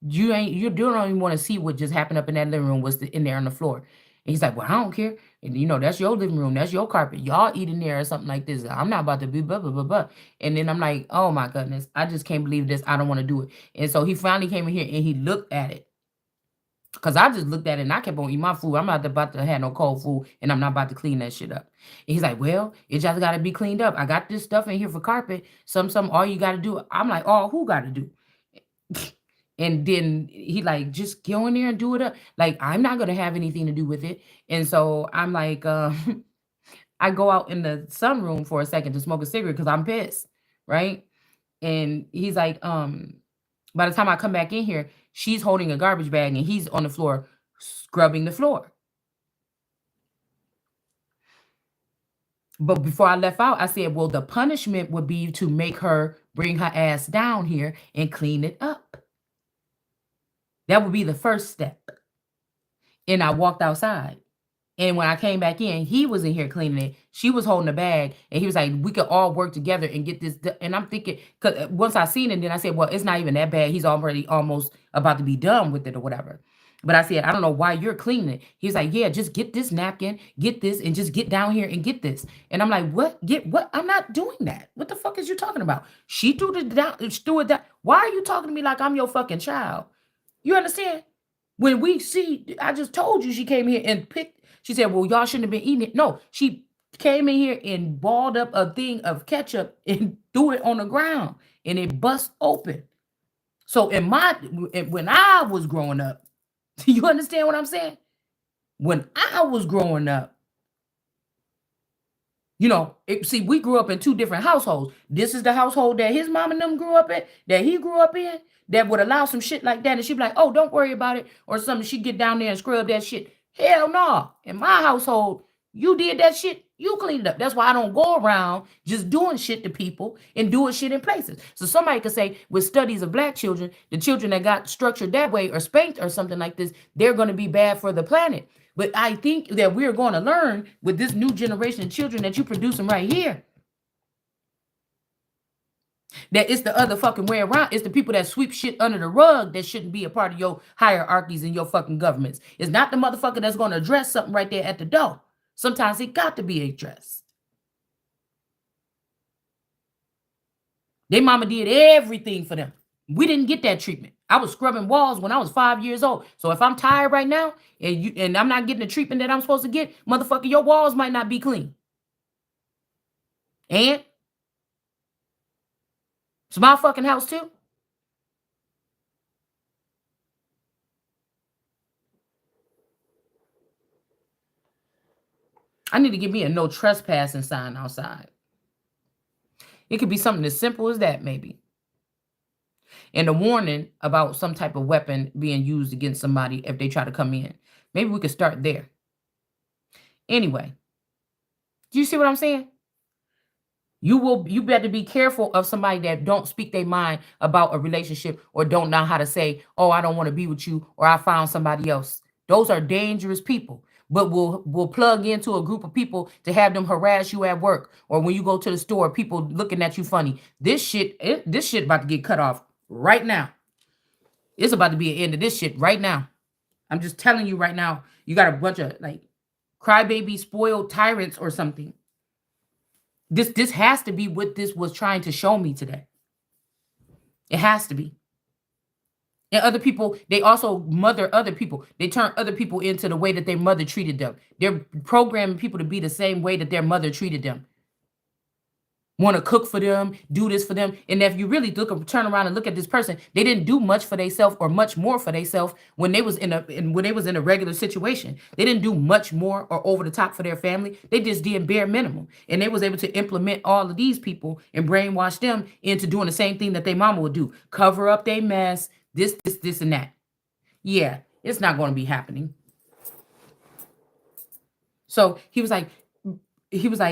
you don't even want to see what just happened up in that living room, was in there on the floor. And he's like, well, I don't care. And that's your living room, that's your carpet. Y'all eat in there or something like this. I'm not about to be blah blah blah blah. And then I'm like, oh my goodness, I just can't believe this. I don't want to do it. And so he finally came in here and he looked at it. Cause I just looked at it and I kept on eating my food. I'm not about to have no cold food and I'm not about to clean that shit up. And he's like, well, it just gotta be cleaned up. I got this stuff in here for carpet. Some all you gotta do. I'm like, oh, who gotta do? And then he like, just go in there and do it up. Like, I'm not gonna have anything to do with it. And so I'm like, I go out in the sunroom for a second to smoke a cigarette because I'm pissed, right? And he's like, by the time I come back in here, she's holding a garbage bag and he's on the floor scrubbing the floor. But before I left out, I said, well, the punishment would be to make her bring her ass down here and clean it up. That would be the first step. And I walked outside. And when I came back in, he was in here cleaning it. She was holding the bag, and he was like, "We could all work together and get this." And I'm thinking, because once I seen it, then I said, "Well, it's not even that bad. He's already almost about to be done with it or whatever." But I said, "I don't know why you're cleaning it." He's like, "Yeah, just get this napkin, get this, and just get down here and get this." And I'm like, "What? Get what? I'm not doing that. What the fuck is you talking about?" She threw it down. Threw it down. Why are you talking to me like I'm your fucking child? You understand? When we see, I just told you she came here and picked. She said, well, y'all shouldn't have been eating it. No, she came in here and balled up a thing of ketchup and threw it on the ground and it bust open. So when I was growing up, do you understand what I'm saying? When I was growing up, see, we grew up in two different households. This is the household that his mom and them grew up in, that he grew up in, that would allow some shit like that. And she'd be like, oh, don't worry about it. Or something. She'd get down there and scrub that shit. Hell no. In my household, you did that shit, you cleaned it up. That's why I don't go around just doing shit to people and doing shit in places. So somebody could say, with studies of black children, the children that got structured that way or spanked or something like this, they're going to be bad for the planet. But I think that we're going to learn with this new generation of children that you're producing right here, that it's the other fucking way around. It's the people that sweep shit under the rug that shouldn't be a part of your hierarchies and your fucking governments. It's not the motherfucker that's going to address something right there at the door. Sometimes it got to be addressed. Their mama did everything for them. We didn't get that treatment. I was scrubbing walls when I was 5 years old. So if I'm tired right now and I'm not getting the treatment that I'm supposed to get, motherfucker, your walls might not be clean. And it's my fucking house too. I need to give me a no trespassing sign outside. It could be something as simple as that, maybe. and a warning about some type of weapon being used against somebody if they try to come in. Maybe we could start there. Anyway, do you see what I'm saying? You better be careful of somebody that don't speak their mind about a relationship or don't know how to say, "Oh, I don't want to be with you," or "I found somebody else." Those are dangerous people. But we'll plug into a group of people to have them harass you at work or when you go to the store, people looking at you funny. This shit about to get cut off right now. It's about to be an end of this shit right now. I'm just telling you right now. You got a bunch of like crybaby, spoiled tyrants or something. This has to be what this was trying to show me today. It has to be. And other people, they also mother other people. They turn other people into the way that their mother treated them. They're programming people to be the same way that their mother treated them. Want to cook for them, do this for them. And if you really turn around and look at this person, they didn't do much for themselves or much more for themselves when they was when they was in a regular situation. They didn't do much more or over the top for their family. They just did bare minimum. And they was able to implement all of these people and brainwash them into doing the same thing that their mama would do. Cover up their mess, this, and that. Yeah, it's not going to be happening. So he was like,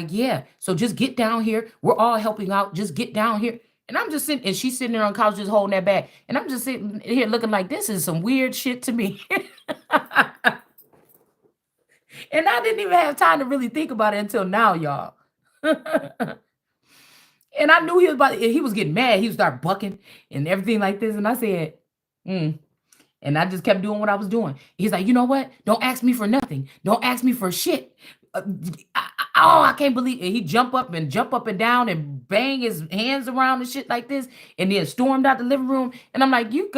yeah, so just get down here. We're all helping out. Just get down here. And I'm just sitting, and she's sitting there on the couch just holding that back. And I'm just sitting here looking like this is some weird shit to me. And I didn't even have time to really think about it until now, y'all. And I knew he was getting mad. He would start bucking and everything like this. And I said, mm. And I just kept doing what I was doing. He's like, you know what? Don't ask me for nothing. Don't ask me for shit. I can't believe it. He jump up and down and bang his hands around and shit like this, and then stormed out the living room. And I'm like, you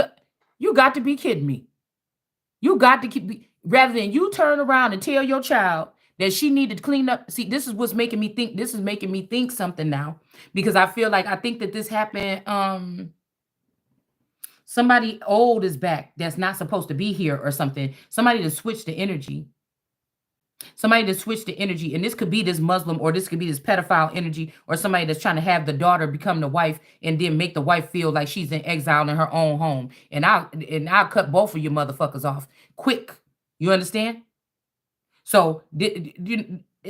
got to be kidding me. You got to rather than you turn around and tell your child that she needed to clean up. See, this is what's making me think. This is making me think something now because I think that this happened. Somebody old is back that's not supposed to be here or something. Somebody to switch the energy. Somebody to switch the energy. And this could be this Muslim or this could be this pedophile energy or somebody that's trying to have the daughter become the wife and then make the wife feel like she's in exile in her own home. And I'll cut both of you motherfuckers off quick. You understand? So this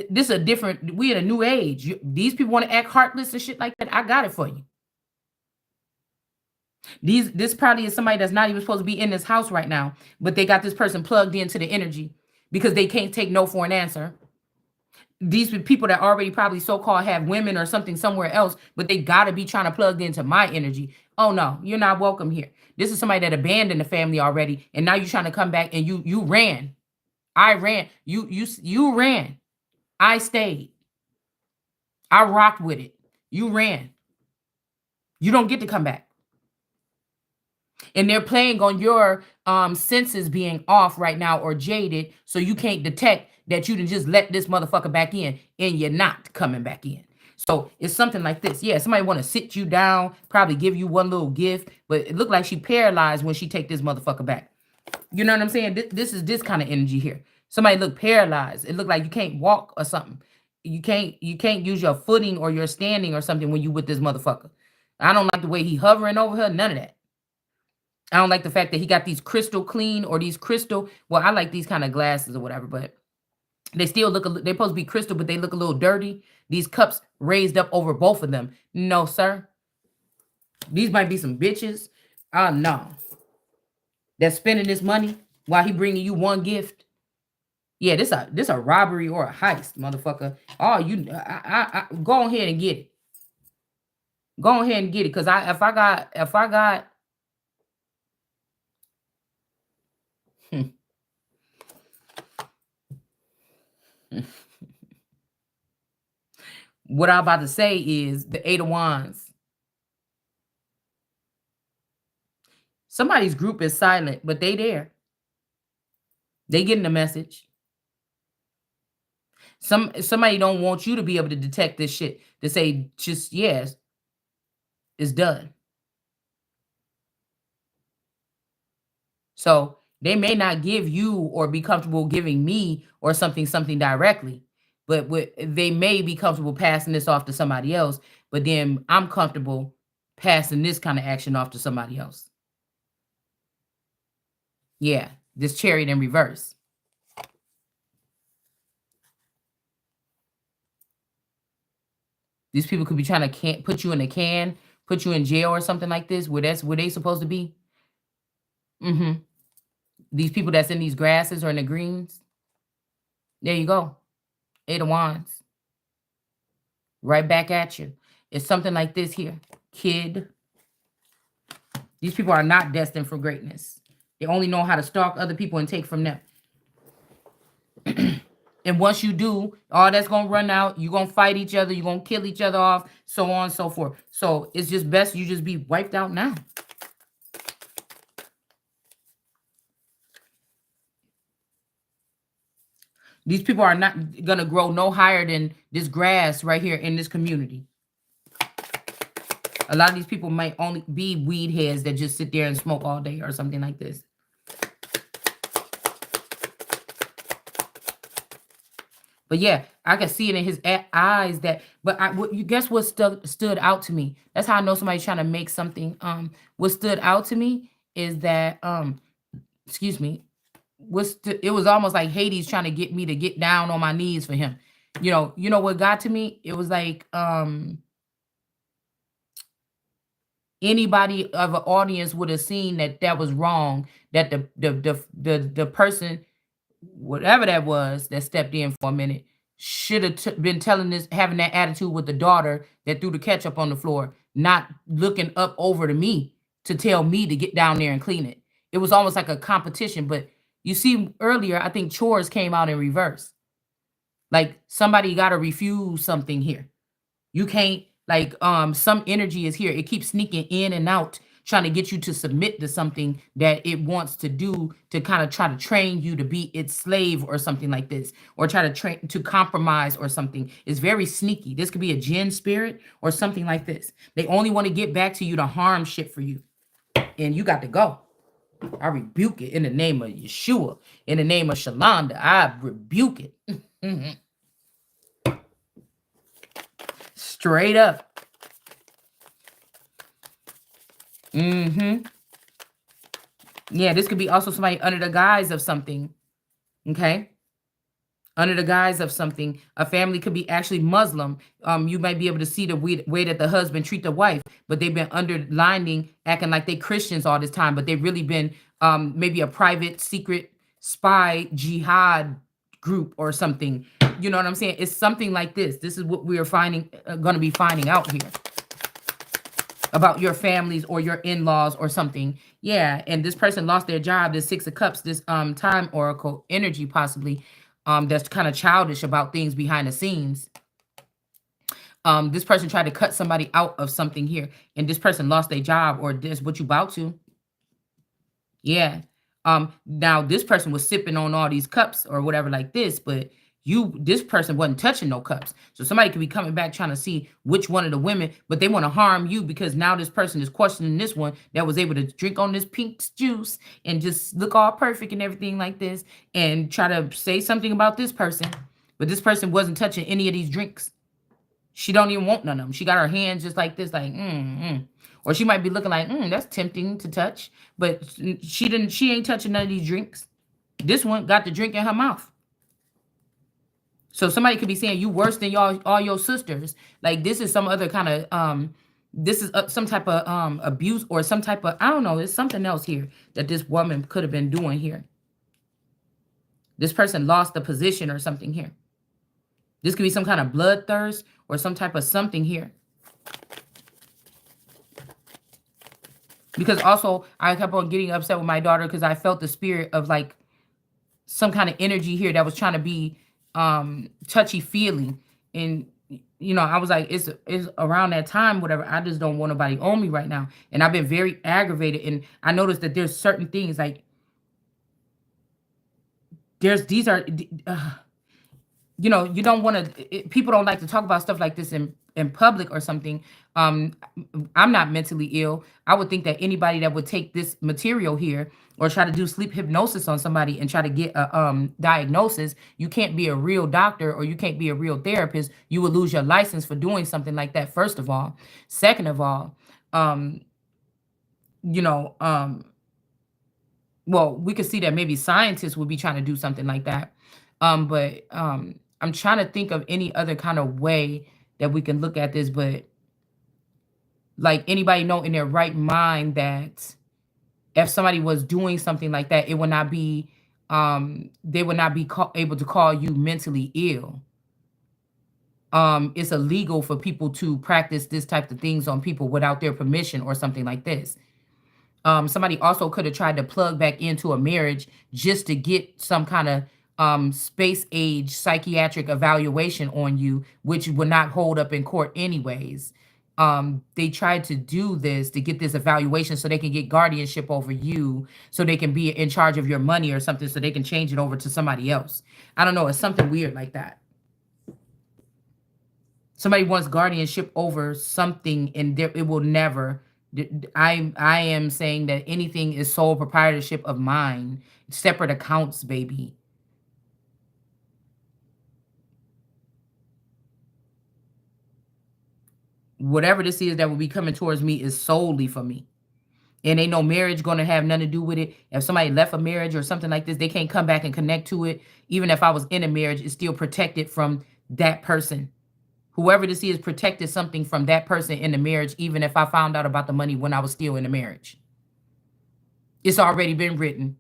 is a different, we in a new age. These people want to act heartless and shit like that. I got it for you. This probably is somebody that's not even supposed to be in this house right now, but they got this person plugged into the energy because they can't take no for an answer. These people that already probably so-called have women or something somewhere else, but they got to be trying to plug into my energy. Oh no, you're not welcome here. This is somebody that abandoned the family already, and now you're trying to come back and you ran. I ran. You ran. I stayed. I rocked with it. You ran. You don't get to come back. And they're playing on your senses being off right now or jaded, so you can't detect that you didn't just let this motherfucker back in and you're not coming back in. So it's something like this. Yeah, somebody want to sit you down, probably give you one little gift, but it looked like she paralyzed when she take this motherfucker back. You know what I'm saying? This is this kind of energy here. Somebody look paralyzed. It looked like you can't walk or something. You can't use your footing or your standing or something when you with this motherfucker. I don't like the way he hovering over her. None of that. I don't like the fact that he got these crystal clean or these crystal. Well, I like these kind of glasses or whatever, but they still look. They're supposed to be crystal, but they look a little dirty. These cups raised up over both of them. No, sir. These might be some bitches. No. That's spending this money while he bringing you one gift. Yeah, this a robbery or a heist, motherfucker. Oh, I go ahead and get it. Go ahead and get it, cause if I got. What I'm about to say is the Eight of Wands. Somebody's group is silent, but they there. They getting the message. Somebody don't want you to be able to detect this shit to say just yes, it's done. So they may not give you or be comfortable giving me or something directly, but they may be comfortable passing this off to somebody else. But then I'm comfortable passing this kind of action off to somebody else. Yeah, this chariot in reverse. These people could be trying to put you in a can, put you in jail or something like this, where that's where they supposed to be. Mm-hmm. These people that's in these grasses or in the greens. There you go. Eight of Wands. Right back at you. It's something like this here. Kid. These people are not destined for greatness. They only know how to stalk other people and take from them. And once you do, all that's going to run out. You're going to fight each other. You're going to kill each other off, so on and so forth. So it's just best you just be wiped out now. These people are not going to grow no higher than this grass right here in this community. A lot of these people might only be weed heads that just sit there and smoke all day or something like this. But yeah, I can see it in his eyes that, but you guess what stood out to me? That's how I know somebody's trying to make something. What stood out to me is that, excuse me, it was almost like Hades trying to get me to get down on my knees for him. You know what got to me? It was like, anybody of an audience would have seen that was wrong, that the person, whatever that was, that stepped in for a minute, should have been telling this, having that attitude with the daughter that threw the ketchup on the floor, not looking up over to me to tell me to get down there and clean it. It was almost like a competition. But you see, earlier, I think chores came out in reverse. Like somebody got to refuse something here. You can't, like, some energy is here. It keeps sneaking in and out, trying to get you to submit to something that it wants to do, to kind of try to train you to be its slave or something like this, or try to train to compromise or something. It's very sneaky. This could be a jinn spirit or something like this. They only want to get back to you to harm shit for you. And you got to go. I rebuke it in the name of Yeshua. In the name of Shalanda, I rebuke it. Straight up. Yeah, this could be also somebody under the guise of something. Okay? Under the guise of something. A family could be actually Muslim. You might be able to see the way that the husband treat the wife, but they've been underlining, acting like they Christians all this time, but they've really been maybe a private, secret spy jihad group or something. You know what I'm saying? It's something like this. This is what we are going to be finding out here about your families or your in-laws or something. Yeah, and this person lost their job. This Six of Cups, this time oracle energy possibly, that's kind of childish about things behind the scenes. This person tried to cut somebody out of something here, and this person lost their job, or this what you about to. Yeah. Now this person was sipping on all these cups or whatever like this, but this person wasn't touching no cups. So somebody could be coming back trying to see which one of the women, but they want to harm you because now this person is questioning this one that was able to drink on this pink juice and just look all perfect and everything like this, and try to say something about this person. But this person wasn't touching any of these drinks. She don't even want none of them. She got her hands just like this, like, Or she might be looking like, that's tempting to touch. But she ain't touching none of these drinks. This one got the drink in her mouth. So somebody could be saying you worse than all your sisters. Like this is some other kind of, this is some type of abuse or some type of, I don't know, it's something else here that this woman could have been doing here. This person lost the position or something here. This could be some kind of bloodthirst or some type of something here. Because also I kept on getting upset with my daughter because I felt the spirit of like some kind of energy here that was trying to be touchy-feely. And I was like, it's around that time, whatever. I just don't want nobody on me right now. And I've been very aggravated. And I noticed that there's certain things like these are you don't want to, people don't like to talk about stuff like this in public or something. I'm not mentally ill. I would think that anybody that would take this material here or try to do sleep hypnosis on somebody and try to get a diagnosis, you can't be a real doctor or you can't be a real therapist. You would lose your license for doing something like that, first of all. Second of all, Um, you know, well, we could see that maybe scientists would be trying to do something like that. But I'm trying to think of any other kind of way that we can look at this, but like anybody know in their right mind that if somebody was doing something like that, it would not be they would not be able to call you mentally ill. It's illegal for people to practice this type of things on people without their permission or something like this. Somebody also could have tried to plug back into a marriage just to get some kind of space age psychiatric evaluation on you, which would not hold up in court anyways. They tried to do this to get this evaluation so they can get guardianship over you, so they can be in charge of your money or something, so they can change it over to somebody else. I don't know. It's something weird like that. Somebody wants guardianship over something, and it will never. I am saying that anything is sole proprietorship of mine, separate accounts, baby. Whatever this is that will be coming towards me is solely for me. And ain't no marriage gonna have nothing to do with it. If somebody left a marriage or something like this, they can't come back and connect to it. Even if I was in a marriage, it's still protected from that person. Whoever this is protected something from that person in the marriage, even if I found out about the money when I was still in the marriage. It's already been written.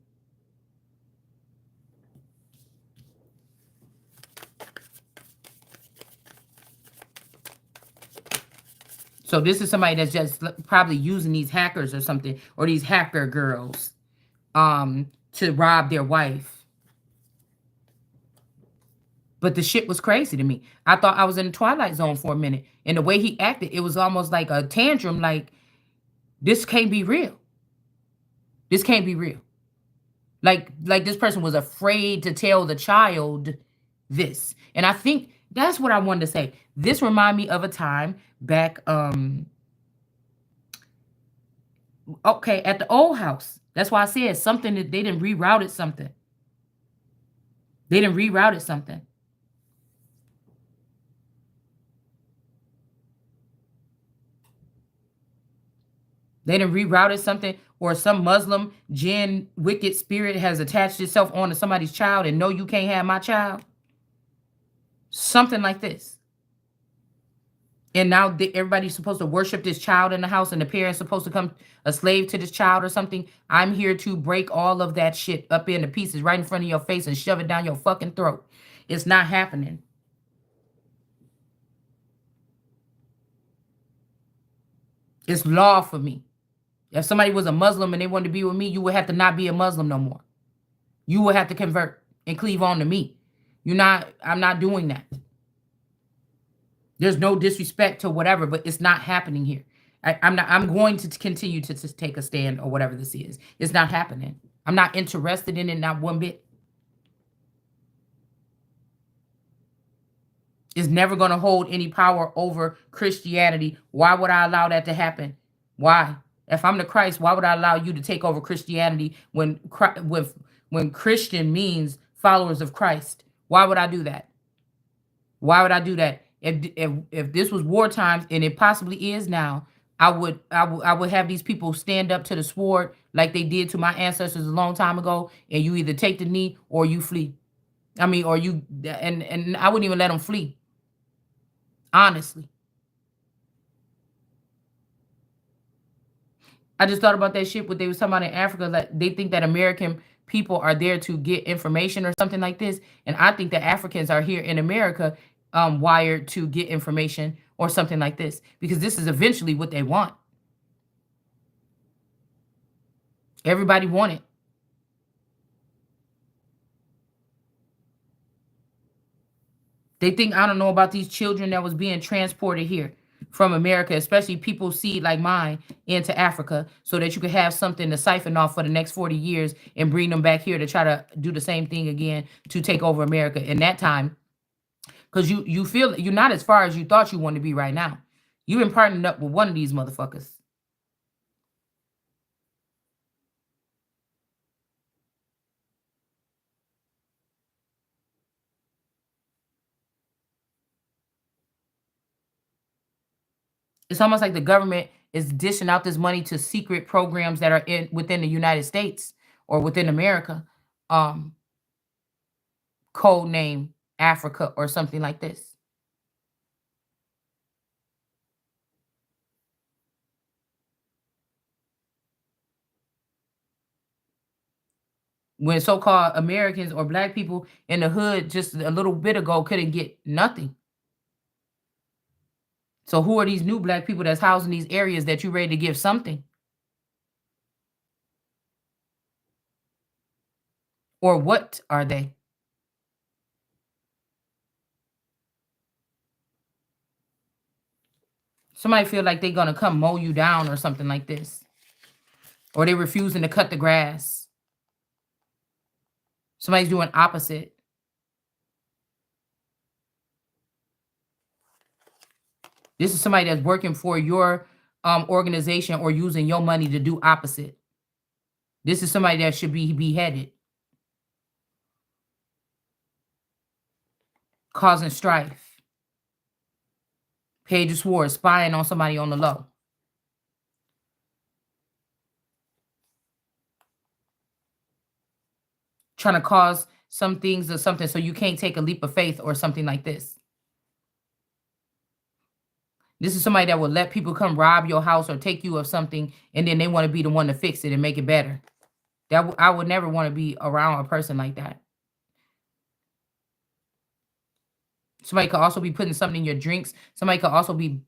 So this is somebody that's just probably using these hackers or something, or these hacker girls, to rob their wife. But the shit was crazy to me. I thought I was in the twilight zone for a minute, and the way he acted, it was almost like a tantrum. Like this can't be real. This can't be real. Like this person was afraid to tell the child this, and I think that's what I wanted to say. This remind me of a time back. Okay, at the old house. That's why I said something that they didn't reroute it something. They didn't reroute it something. They didn't reroute it something, or some Muslim jinn wicked spirit has attached itself onto somebody's child and no, you can't have my child. Something like this. And now everybody's supposed to worship this child in the house, and the parents supposed to come a slave to this child or something. I'm here to break all of that shit up into pieces right in front of your face and shove it down your fucking throat. It's not happening. It's law for me. If somebody was a Muslim and they wanted to be with me, you would have to not be a Muslim no more. You would have to convert and cleave on to me. I'm not doing that. There's no disrespect to whatever, but it's not happening here. I'm going to continue to take a stand or whatever this is. It's not happening. I'm not interested in it, not one bit. It's never going to hold any power over Christianity. Why would I allow that to happen? Why? If I'm the Christ, why would I allow you to take over Christianity when Christian means followers of Christ? Why would I do that? Why would I do that? If this was war times, and it possibly is now, I would have these people stand up to the sword like they did to my ancestors a long time ago, and you either take the knee or you flee. I mean, or you and I wouldn't even let them flee. Honestly, I just thought about that shit. What they was talking about in Africa, that they think that American people are there to get information or something like this, and I think that Africans are here in America, wired to get information or something like this, because this is eventually what they want. Everybody want it. They think I don't know about these children that was being transported here from America, especially people seed like mine, into Africa, so that you could have something to siphon off for the next 40 years and bring them back here to try to do the same thing again to take over America in that time. Because you feel you're not as far as you thought you want to be right now. You've been partnering up with one of these motherfuckers. It's almost like the government is dishing out this money to secret programs that are in within the United States or within America, um, code name Africa or something like this. When so-called Americans or black people in the hood just a little bit ago couldn't get nothing. So who are these new black people that's housed in these areas that you ready to give something? Or what are they? Somebody feel like they're gonna come mow you down or something like this. Or they refusing to cut the grass. Somebody's doing opposite. This is somebody that's working for your organization or using your money to do opposite. This is somebody that should be beheaded, causing strife. Page of Swords, spying on somebody on the low. Trying to cause some things or something so you can't take a leap of faith or something like this. This is somebody that will let people come rob your house or take you of something, and then they want to be the one to fix it and make it better. I would never want to be around a person like that. Somebody could also be putting something in your drinks. Somebody could also be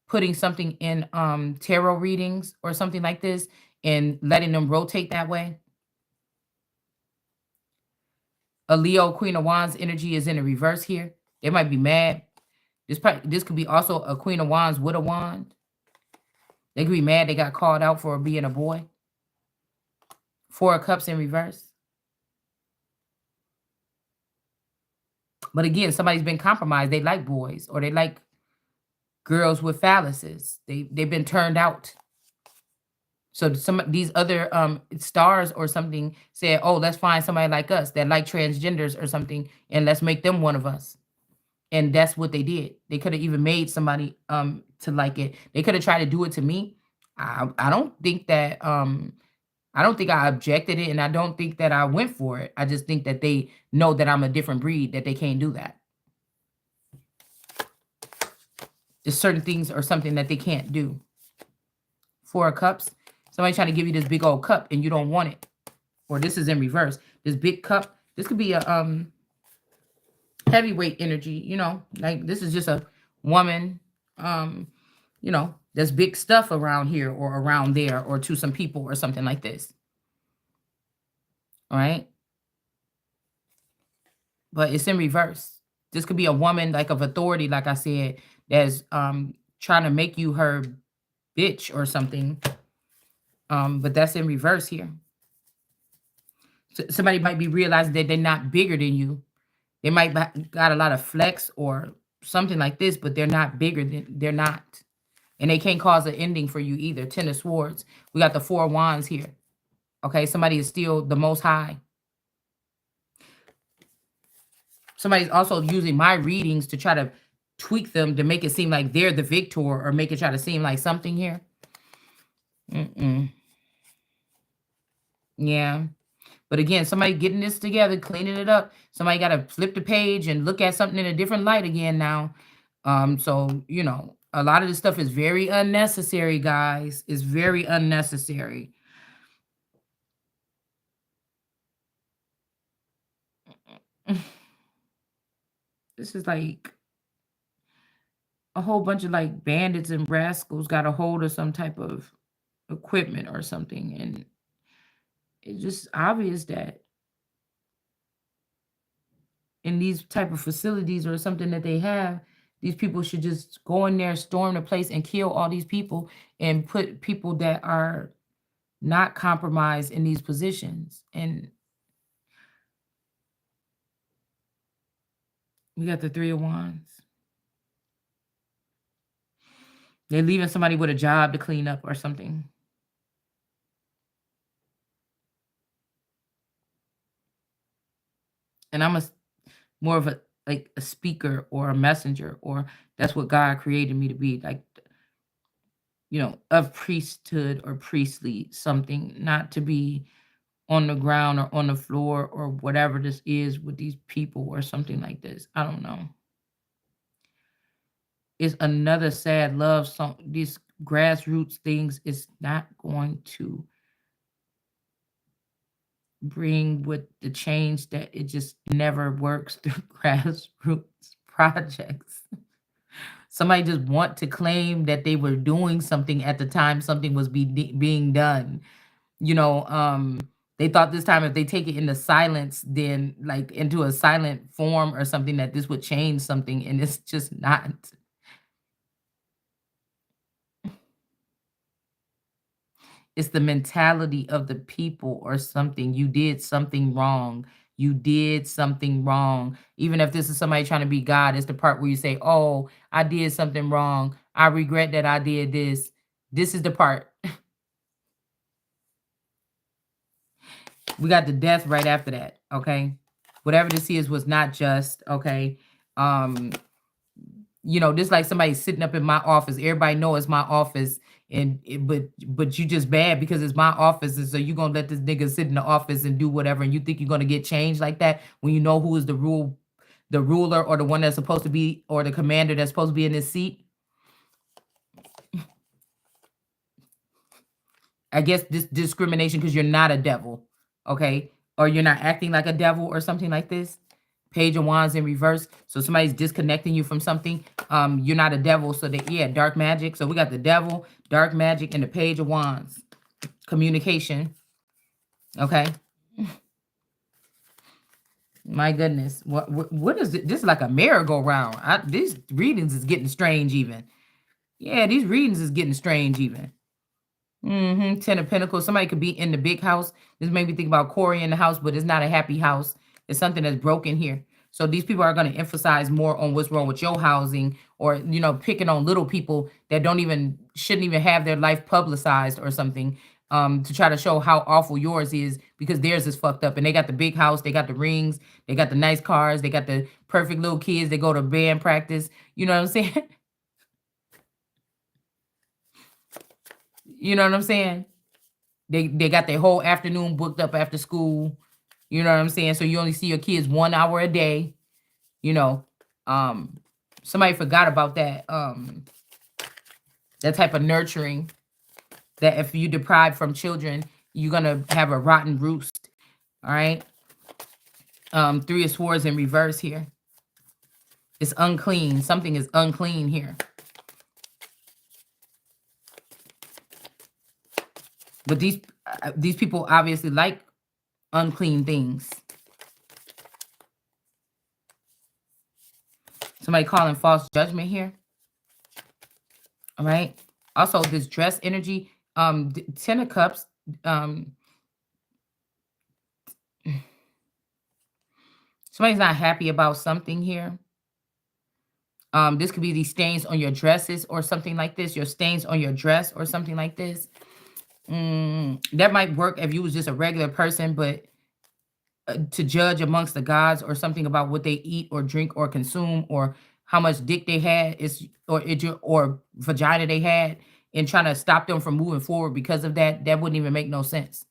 putting something in tarot readings or something like this and letting them rotate that way. A Leo Queen of Wands energy is in the reverse here. They might be mad. This could be also a Queen of Wands with a wand. They could be mad they got called out for being a boy. Four of Cups in reverse. But again, somebody's been compromised. They like boys or they like girls with phalluses. They've been turned out. So some of these other stars or something said, "Oh, let's find somebody like us that like transgenders or something, and let's make them one of us." And that's what they did. They could have even made somebody to like it. They could have tried to do it to me. I don't think that I don't think I objected it, and I don't think that I went for it. I just think that they know that I'm a different breed, that they can't do that. There's certain things or something that they can't do. Four of Cups. Somebody trying to give you this big old cup and you don't want it. Or this is in reverse. This big cup. This could be a heavyweight energy, like this is just a woman, there's big stuff around here or around there or to some people or something like this. All right. But it's in reverse. This could be a woman like of authority, like I said, that's trying to make you her bitch or something. But that's in reverse here. So somebody might be realizing that they're not bigger than you. They might got a lot of flex or something like this, but they're not bigger than they're not. And they can't cause an ending for you either. Ten of Swords. We got the Four of Wands here. Okay, somebody is still the most high. Somebody's also using my readings to try to tweak them to make it seem like they're the victor or make it try to seem like something here. Yeah. But again, somebody getting this together, cleaning it up. Somebody got to flip the page and look at something in a different light again now. So, a lot of this stuff is very unnecessary, guys. It's very unnecessary. This is like a whole bunch of like bandits and rascals got a hold of some type of equipment or something. And it's just obvious that in these type of facilities or something that they have, these people should just go in there, storm the place, and kill all these people and put people that are not compromised in these positions. And we got the Three of Wands. They're leaving somebody with a job to clean up or something. And I'm more of a like a speaker or a messenger, or that's what God created me to be. Like of priesthood or priestly something, not to be on the ground or on the floor or whatever this is with these people or something like this. I don't know. It's another sad love song. These grassroots things is not going to bring with the change that it just never works through grassroots projects. Somebody just want to claim that they were doing something at the time something was being done. You know, they thought this time if they take it into silence, then like into a silent form or something, that this would change something, and it's just not. It's the mentality of the people or something. You did something wrong. You did something wrong. Even if this is somebody trying to be God, it's the part where you say, "Oh, I did something wrong. I regret that I did this." This is the part. We got the death right after that. Okay. Whatever this is was not just. Okay. Um, this like somebody sitting up in my office. Everybody know it's my office, but you just bad because it's my office, and so you gonna let this nigga sit in the office and do whatever, and you think you're gonna get changed like that when you know who is the ruler or the one that's supposed to be, or the commander that's supposed to be in this seat. I guess this discrimination because you're not a devil, okay, or you're not acting like a devil or something like this. Page of Wands in reverse. So somebody's disconnecting you from something. You're not a devil. So dark magic. So we got the devil, dark magic, and the Page of Wands. Communication. Okay. My goodness. What is it? This is like a merry-go-round. These readings is getting strange even. Yeah, these readings is getting strange even. Ten of Pentacles. Somebody could be in the big house. This made me think about Corey in the house, but it's not a happy house. It's something that's broken here. So these people are going to emphasize more on what's wrong with your housing, or picking on little people that shouldn't even have their life publicized or something, to try to show how awful yours is, because theirs is fucked up. And they got the big house, they got the rings, they got the nice cars, they got the perfect little kids, they go to band practice. You know what I'm saying? You know what I'm saying? They got their whole afternoon booked up after school. You know what I'm saying? So you only see your kids 1 hour a day. You know, somebody forgot about that. That type of nurturing, that if you deprive from children, you're gonna have a rotten roost. All right. Three of Swords in reverse here. It's unclean. Something is unclean here. But these people obviously like unclean things. Somebody calling false judgment here. All right. Also, this dress energy. Ten of Cups. Somebody's not happy about something here. This could be these stains on your dresses or something like this. Your stains on your dress or something like this. That might work if you was just a regular person, but to judge amongst the gods or something about what they eat or drink or consume, or how much dick they had or vagina they had, and trying to stop them from moving forward because of that wouldn't even make no sense.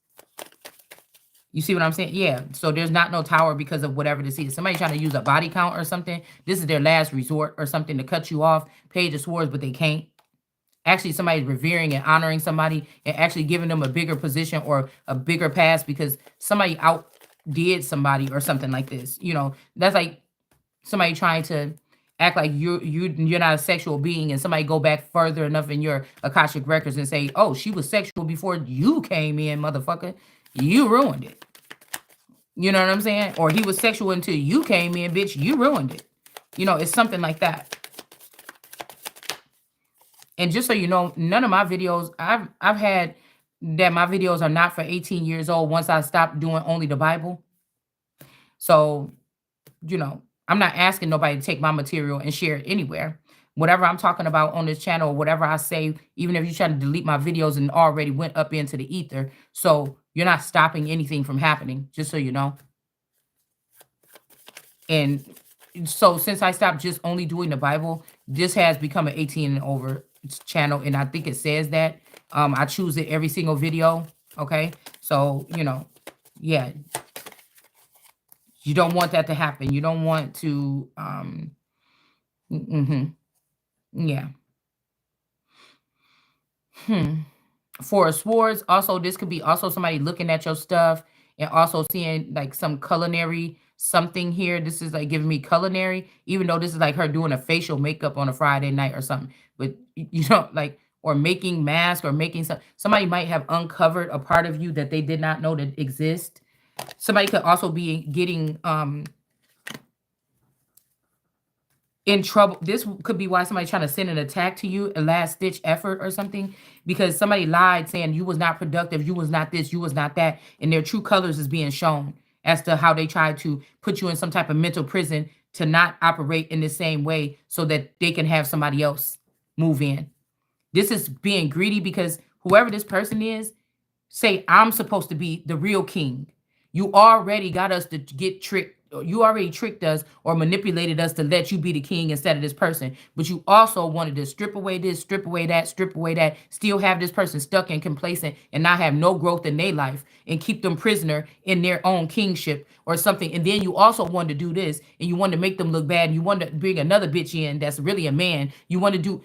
You see what I'm saying? Yeah. So there's not no tower because of whatever this is. Somebody trying to use a body count or something. This is their last resort or something to cut you off. Page of Swords, but they can't. Actually, somebody's revering and honoring somebody and actually giving them a bigger position or a bigger pass because somebody outdid somebody or something like this. That's like somebody trying to act like you're not a sexual being, and somebody go back further enough in your Akashic records and say, "Oh, she was sexual before you came in, motherfucker. You ruined it." You know what I'm saying? Or he was sexual until you came in, bitch. You ruined it. It's something like that. And just so you know, none of my videos, I've had that my videos are not for 18 years old once I stopped doing only the Bible. So, I'm not asking nobody to take my material and share it anywhere. Whatever I'm talking about on this channel, whatever I say, even if you're trying to delete my videos and already went up into the ether. So you're not stopping anything from happening, just so you know. And so since I stopped just only doing the Bible, this has become an 18 and over channel, and I think it says that. I choose it every single video. Okay, so yeah, you don't want that to happen. You don't want to. Yeah. Hmm. For swords, also this could be also somebody looking at your stuff and also seeing like some culinary something here. This is like giving me culinary, even though this is like her doing a facial makeup on a Friday night or something. But like, or making mask or making somebody might have uncovered a part of you that they did not know that exist. Somebody could also be getting in trouble. This could be why somebody trying to send an attack to you, a last ditch effort or something, because somebody lied saying you was not productive, you was not this, you was not that, and their true colors is being shown as to how they tried to put you in some type of mental prison to not operate in the same way so that they can have somebody else move in. This is being greedy because whoever this person is, say I'm supposed to be the real king. You already got us to get tricked. You already tricked us or manipulated us to let you be the king instead of this person. But you also wanted to strip away this, strip away that, strip away that, still have this person stuck and complacent and not have no growth in their life and keep them prisoner in their own kingship or something. And then you also wanted to do this and you wanted to make them look bad. And you wanted to bring another bitch in that's really a man. You want to do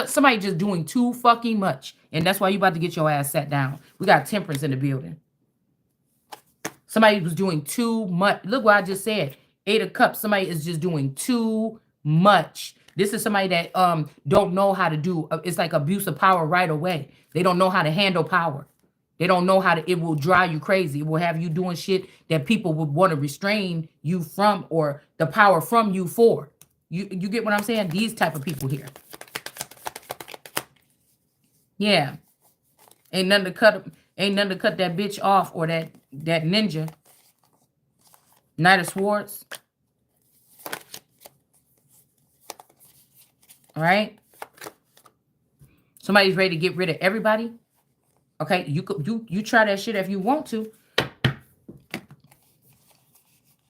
somebody just doing too fucking much. And that's why you about to get your ass sat down. We got temperance in the building. Somebody was doing too much. Look what I just said. 8 of Cups. Somebody is just doing too much. This is somebody that don't know how to do. It's like abuse of power right away. They don't know how to handle power. They don't know how to. It will drive you crazy. It will have you doing shit that people would want to restrain you from or the power from you for. You get what I'm saying? These type of people here. Yeah. Ain't nothing to cut. Ain't nothing to cut that bitch off or that ninja. Knight of Swords. All right. Somebody's ready to get rid of everybody. Okay, you try that shit if you want to.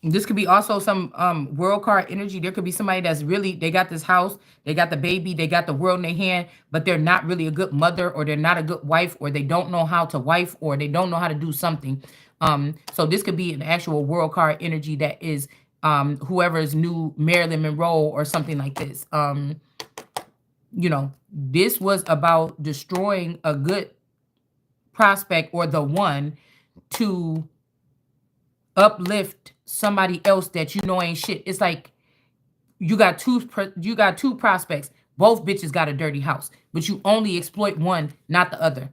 This could be also some world card energy. There could be somebody that's really, they got this house, they got the baby, they got the world in their hand, but they're not really a good mother, or they're not a good wife, or they don't know how to wife, or they don't know how to do something. So this could be an actual world card energy that is whoever's new Marilyn Monroe or something like this. This was about destroying a good prospect or the one to uplift somebody else that ain't shit. It's like you got two prospects. Both bitches got a dirty house, but you only exploit one, not the other.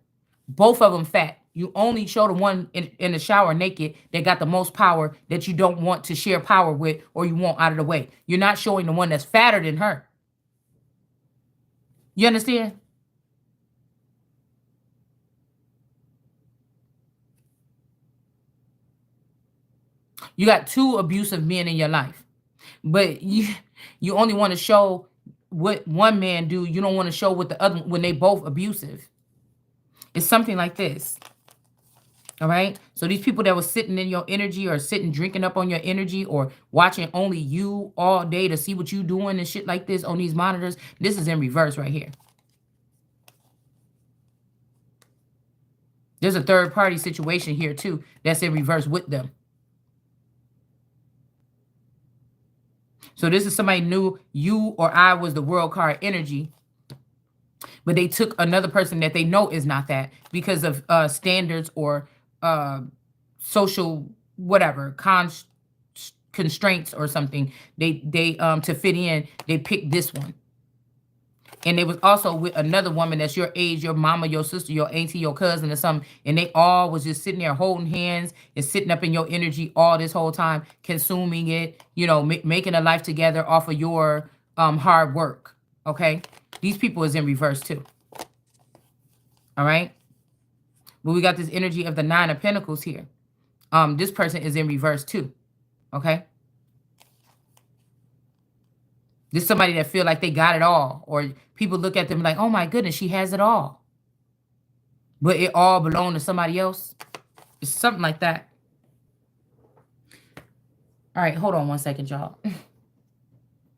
Both of them fat. You only show the one in the shower naked that got the most power that you don't want to share power with or you want out of the way. You're not showing the one that's fatter than her. You understand? You got 2 abusive men in your life. But you only want to show what one man do. You don't want to show what the other when they both abusive. It's something like this. All right. So these people that was sitting in your energy or sitting drinking up on your energy or watching only you all day to see what you doing and shit like this on these monitors. This is in reverse right here. There's a third party situation here too that's in reverse with them. So this is somebody knew you or I was the world card energy, but they took another person that they know is not that because of standards or social whatever constraints or something. They to fit in, they picked this one. And it was also with another woman that's your age, your mama, your sister, your auntie, your cousin or something. And they all was just sitting there holding hands and sitting up in your energy all this whole time, consuming it, making a life together off of your hard work. Okay? These people is in reverse too. All right? But we got this energy of the 9 of Pentacles here. This person is in reverse too. Okay? This is somebody that feel like they got it all. Or people look at them like, oh my goodness, she has it all. But it all belonged to somebody else. It's something like that. All right, hold on one second, y'all.